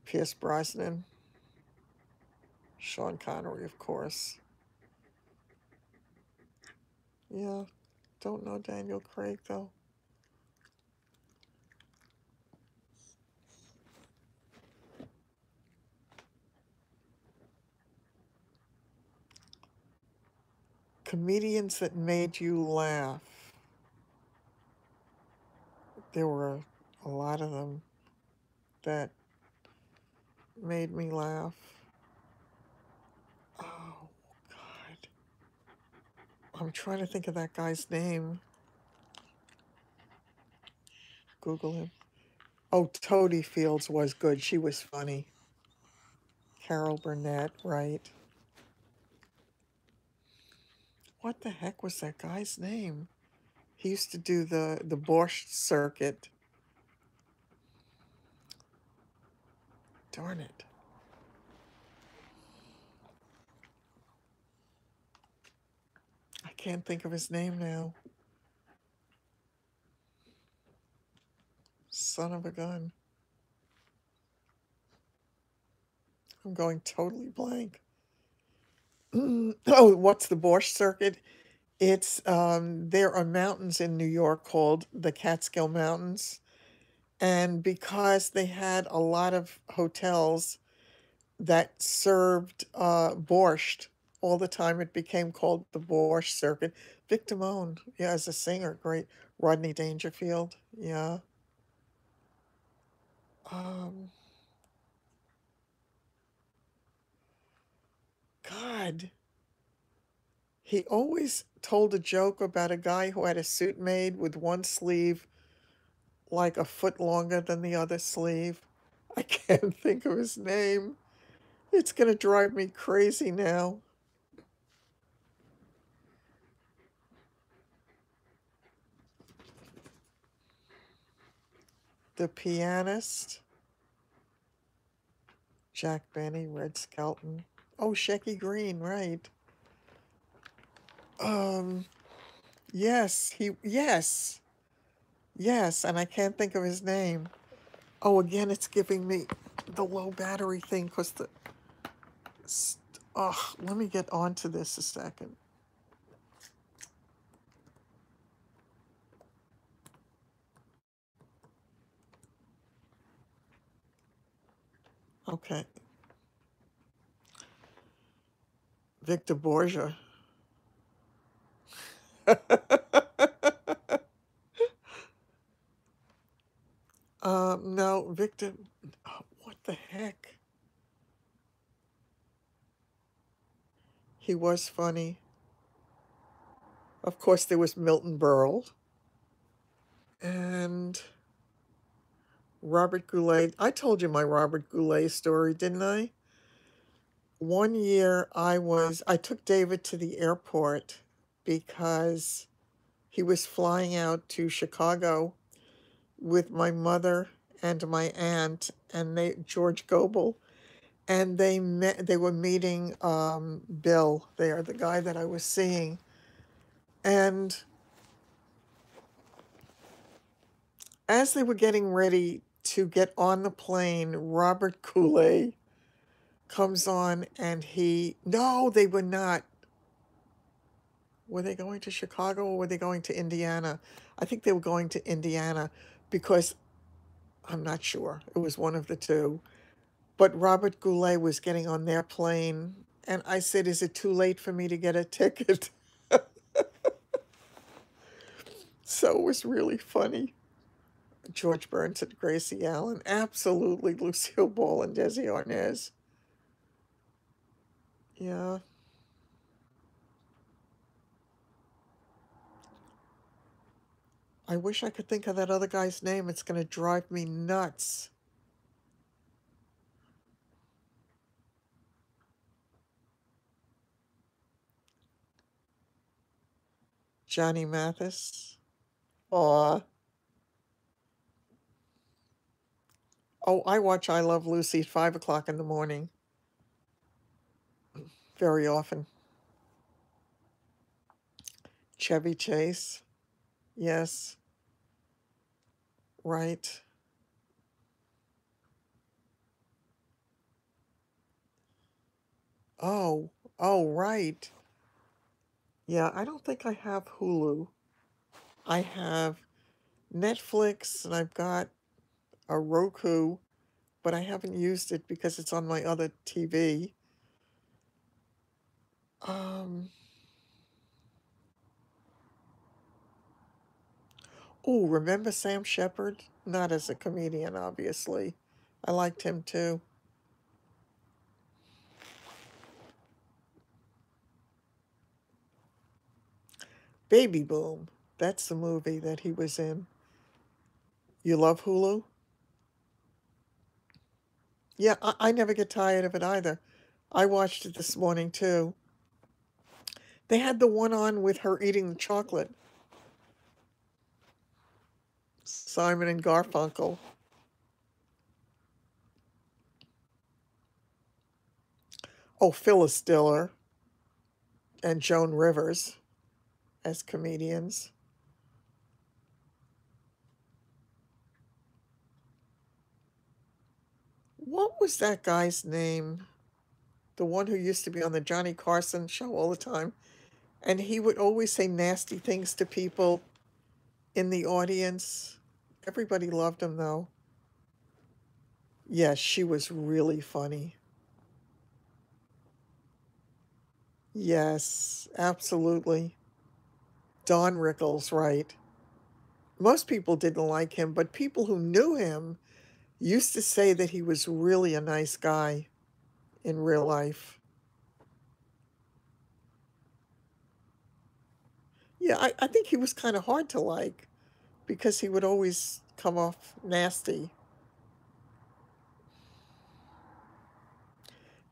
Pierce Brosnan, Sean Connery, of course. Yeah, don't know Daniel Craig, though. Comedians that made you laugh. There were a lot of them that made me laugh. Oh, God. I'm trying to think of that guy's name. Google him. Oh, Toadie Fields was good. She was funny. Carol Burnett, right. What the heck was that guy's name? He used to do the Borscht circuit. Darn it. I can't think of his name now. Son of a gun. I'm going totally blank. Oh, what's the Borscht circuit? It's there are mountains in New York called the Catskill Mountains, and because they had a lot of hotels that served borscht all the time, it became called the Borscht Circuit. Vic Damone, yeah, as a singer, great. Rodney Dangerfield, yeah. Um, God, he always told a joke about a guy who had a suit made with one sleeve like a foot longer than the other sleeve. I can't think of his name. It's gonna drive me crazy now. The pianist, Jack Benny, Red Skelton. Oh, Shecky Green, right. Um, yes, Yes, and I can't think of his name. Oh, again, it's giving me the low battery thing because the... Oh, let me get onto this a second. Okay. Victor Borgia. No, Victor... Oh, what the heck? He was funny. Of course, there was Milton Berle. And Robert Goulet. I told you my Robert Goulet story, didn't I? One year I took David to the airport because he was flying out to Chicago with my mother and my aunt and George Goebel, and they were meeting Bill there, the guy that I was seeing. And as they were getting ready to get on the plane, Robert Goulet comes on and no, they were not. Were they going to Chicago or were they going to Indiana? I think they were going to Indiana because I'm not sure. It was one of the two. But Robert Goulet was getting on their plane, and I said, "Is it too late for me to get a ticket?" So it was really funny. George Burns and Gracie Allen. Absolutely. Lucille Ball and Desi Arnaz. Yeah. I wish I could think of that other guy's name. It's going to drive me nuts. Johnny Mathis. Aw. Oh, I watch I Love Lucy at 5 o'clock in the morning. Very often. Chevy Chase. Yes. Right. Oh. Oh, right. Yeah, I don't think I have Hulu. I have Netflix and I've got a Roku, but I haven't used it because it's on my other TV. Um, oh, remember Sam Shepard? Not as a comedian, obviously. I liked him too. Baby Boom. That's the movie that he was in. You love Hulu? Yeah, I never get tired of it either. I watched it this morning too. They had the one on with her eating the chocolate. Simon and Garfunkel. Oh, Phyllis Diller and Joan Rivers as comedians. What was that guy's name? The one who used to be on the Johnny Carson show all the time. And he would always say nasty things to people in the audience. Everybody loved him, though. Yes, she was really funny. Yes, absolutely. Don Rickles, right. Most people didn't like him, but people who knew him used to say that he was really a nice guy in real life. Yeah, I think he was kind of hard to like because he would always come off nasty.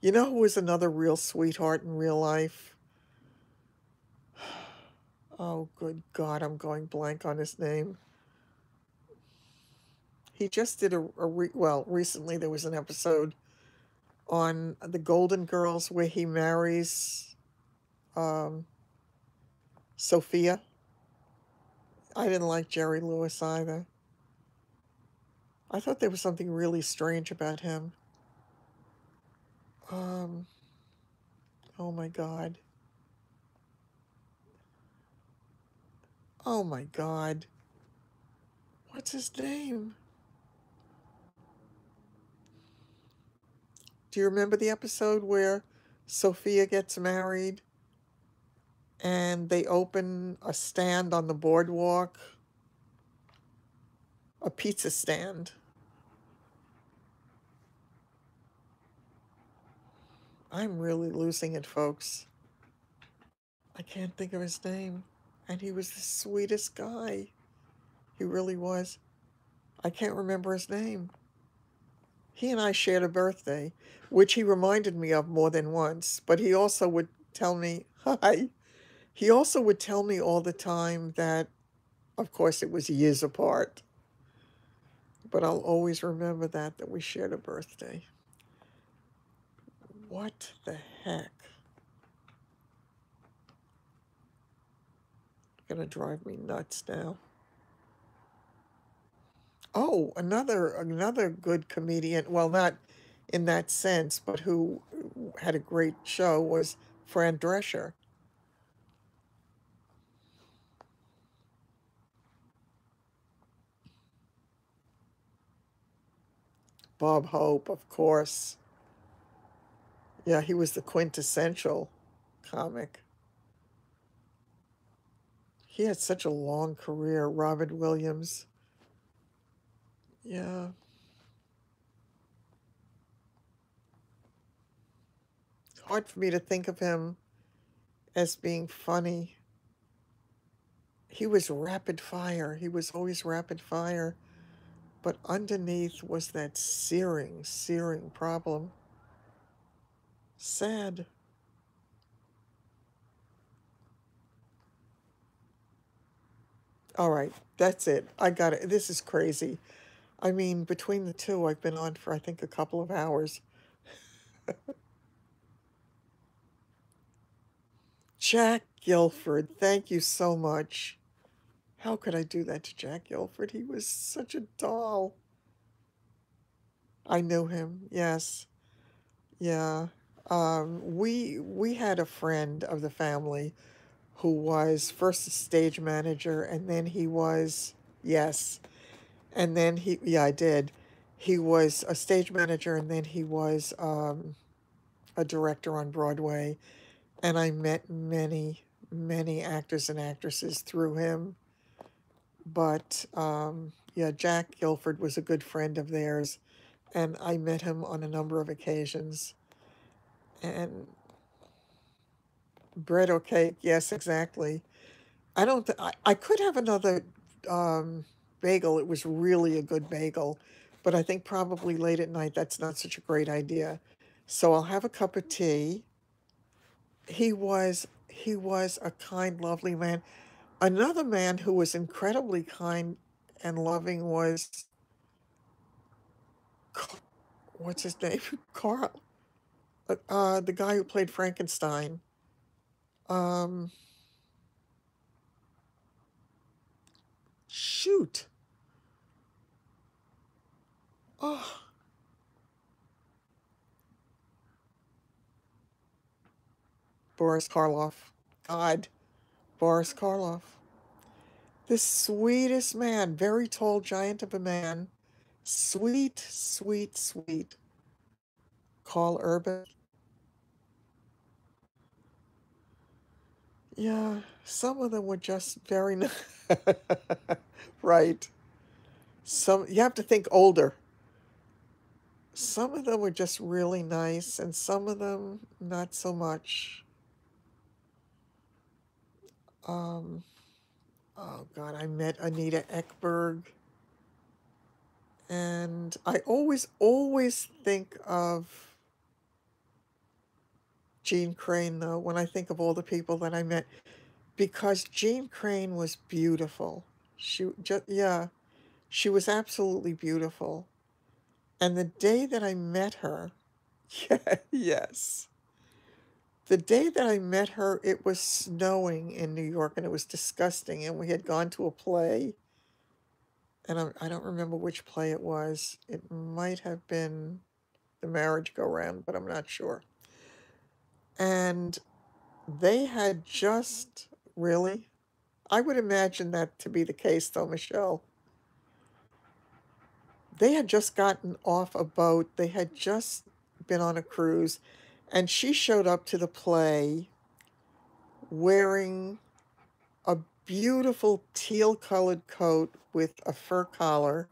You know who was another real sweetheart in real life? Oh, good God, I'm going blank on his name. He just did well, recently there was an episode on the Golden Girls where he marries um, Sophia. I didn't like Jerry Lewis either. I thought there was something really strange about him. Um, oh my God. Oh my God. What's his name? Do you remember the episode where Sophia gets married and they open a stand on the boardwalk? A pizza stand. I'm really losing it, folks. I can't think of his name. And he was the sweetest guy. He really was. I can't remember his name. He and I shared a birthday, which he reminded me of more than once, but he also would tell me, hi. He also would tell me all the time that, of course, it was years apart, but I'll always remember that we shared a birthday. What the heck? Gonna drive me nuts now. Oh, another good comedian. Well, not in that sense, but who had a great show was Fran Drescher. Bob Hope, of course. Yeah, he was the quintessential comic. He had such a long career. Robin Williams. Yeah. It's hard for me to think of him as being funny. He was rapid fire. He was always rapid fire. But underneath was that searing, searing problem. Sad. All right, that's it. I got it. This is crazy. I mean, between the two, I've been on for, I think, a couple of hours. Jack Gilford, thank you so much. How could I do that to Jack Gilford? He was such a doll. I knew him, yes. Yeah. We had a friend of the family who was first a stage manager, and then he was, yes, and then he, yeah, I did. He was a stage manager, and then he was a director on Broadway, and I met many, many actors and actresses through him. But yeah, Jack Gilford was a good friend of theirs, and I met him on a number of occasions. And bread or cake, yes, exactly. I don't. I could have another bagel. It was really a good bagel, but I think probably late at night that's not such a great idea. So I'll have a cup of tea. He was a kind, lovely man. Another man who was incredibly kind and loving was what's his name? Carl, the guy who played Frankenstein. Um, shoot. Oh, Boris Karloff. God, Boris Karloff. The sweetest man, very tall giant of a man. Sweet, sweet, sweet. Carl Urban. Yeah, some of them were just very nice. Right. Some you have to think older. Some of them were just really nice, and some of them not so much. Um, oh God, I met Anita Ekberg, and I always think of Jean Crane though when I think of all the people that I met, because Jean Crane was beautiful. She just, yeah, she was absolutely beautiful. And the day that I met her, yeah, yes, The day that I met her, it was snowing in New York and it was disgusting. And we had gone to a play, and I don't remember which play it was. It might have been The Marriage Go Round, but I'm not sure. And they had just really, I would imagine that to be the case, though, Michelle. They had just gotten off a boat, they had just been on a cruise, and she showed up to the play wearing a beautiful teal-colored coat with a fur collar,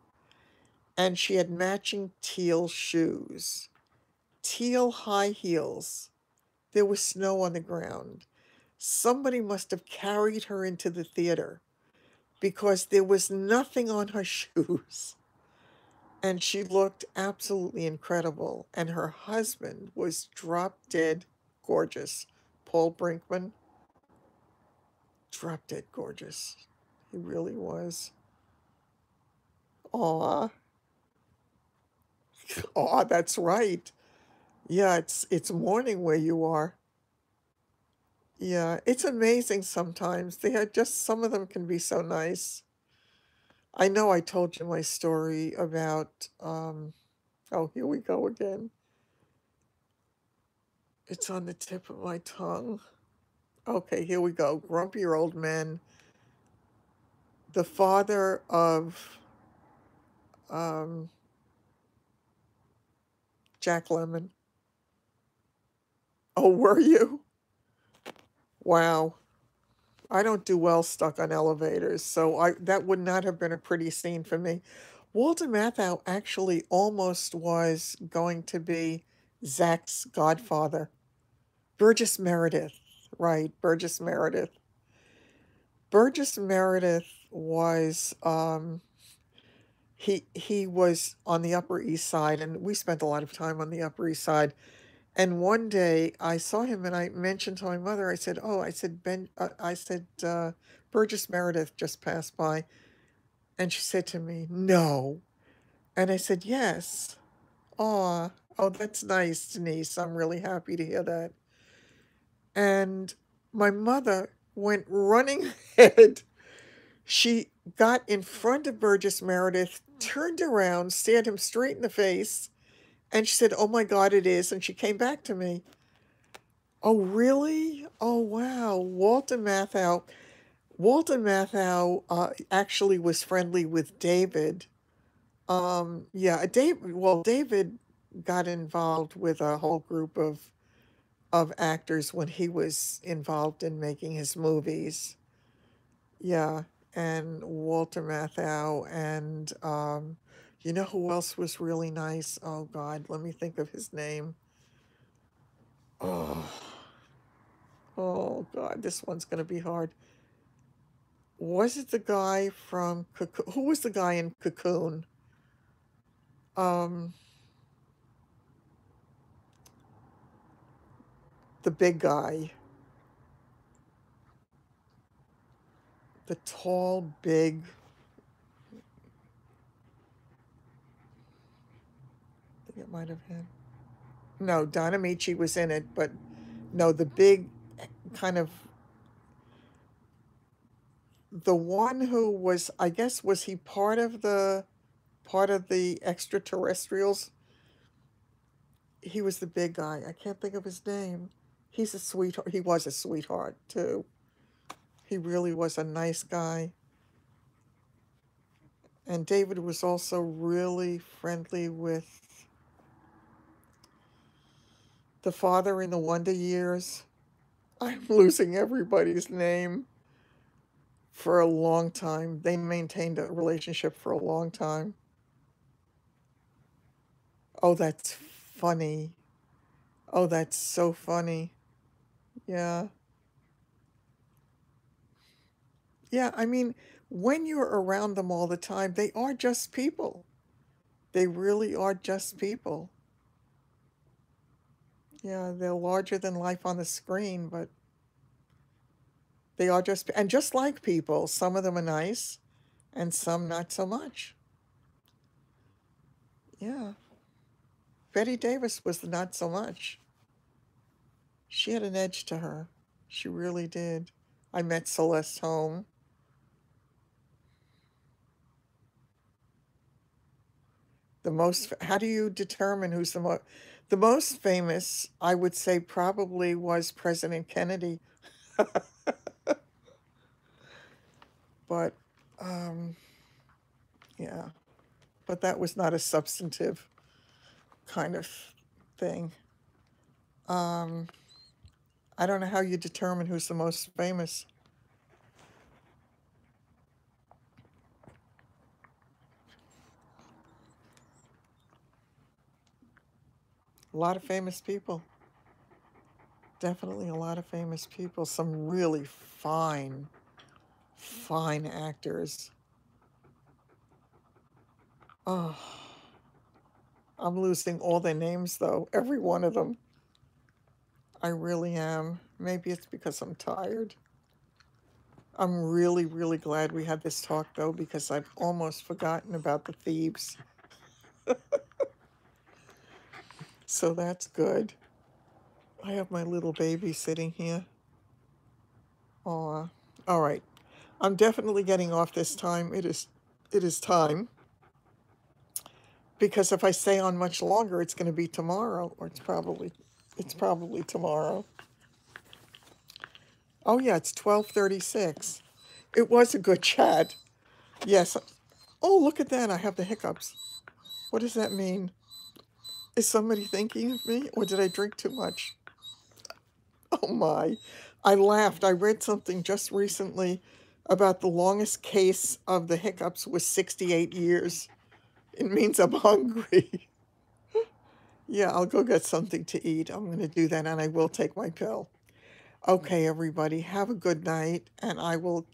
and she had matching teal shoes, teal high heels. There was snow on the ground. Somebody must have carried her into the theater because there was nothing on her shoes. And she looked absolutely incredible. And her husband was drop dead gorgeous. Paul Brinkman, drop dead gorgeous. He really was. Aw, aw, that's right. Yeah, it's morning where you are. Yeah, it's amazing sometimes. They had just some of them can be so nice. I know I told you my story about oh, here we go again. It's on the tip of my tongue. Okay, here we go. Grumpy old men. The father of um, Jack Lemmon. Oh, were you? Wow. I don't do well stuck on elevators, so that would not have been a pretty scene for me. Walter Matthau actually almost was going to be Zach's godfather. Burgess Meredith, right, Burgess Meredith. Burgess Meredith was he was on the Upper East Side, and we spent a lot of time on the Upper East Side. And one day I saw him, and I mentioned to my mother. I said, "Oh, I said Burgess Meredith just passed by," and she said to me, "No," and I said, "Yes." Aw, oh, that's nice, Denise. I'm really happy to hear that. And my mother went running ahead. She got in front of Burgess Meredith, turned around, stared him straight in the face, and she said, "Oh my God, it is." And she came back to me. Oh, really? Oh, wow. Walter Matthau. Walter Matthau actually was friendly with David. Yeah, David got involved with a whole group of actors when he was involved in making his movies. Yeah, and Walter Matthau and you know who else was really nice? Oh God, let me think of his name. Oh, oh God, this one's gonna be hard. Was it the guy from Cocoon? Who was the guy in Cocoon? Um, the big guy, the tall, big. I think it might have been. No, Don Amici was in it, but no, the big kind of the one who was, I guess, was he part of the extraterrestrials? He was the big guy. I can't think of his name. He's a sweetheart. He was a sweetheart too. He really was a nice guy. And David was also really friendly with the father in the Wonder Years. I'm losing everybody's name. For a long time. They maintained a relationship for a long time. Oh, that's funny. Oh, that's so funny. Yeah. Yeah, I mean, when you're around them all the time, they are just people. They really are just people. Yeah, they're larger than life on the screen, but they are just, and just like people, some of them are nice and some not so much. Yeah. Betty Davis was not so much. She had an edge to her. She really did. I met Celeste Home. How do you determine who's the most famous, I would say probably was President Kennedy. But, um, yeah, but that was not a substantive kind of thing. Um, I don't know how you determine who's the most famous. A lot of famous people. Definitely a lot of famous people. Some really fine, fine actors. Oh, I'm losing all their names though, every one of them. I really am. Maybe it's because I'm tired. I'm really, really glad we had this talk though, because I've almost forgotten about the thieves. So that's good. I have my little baby sitting here. Aw. All right. I'm definitely getting off this time. It is time. Because if I stay on much longer, it's going to be tomorrow, or it's probably tomorrow. Oh yeah, it's 12:36. It was a good chat. Yes. Oh, look at that. I have the hiccups. What does that mean? Is somebody thinking of me, or did I drink too much? Oh my. I laughed. I read something just recently about the longest case of the hiccups was 68 years. It means I'm hungry. Yeah, I'll go get something to eat. I'm going to do that, and I will take my pill. Okay, everybody, have a good night, and I will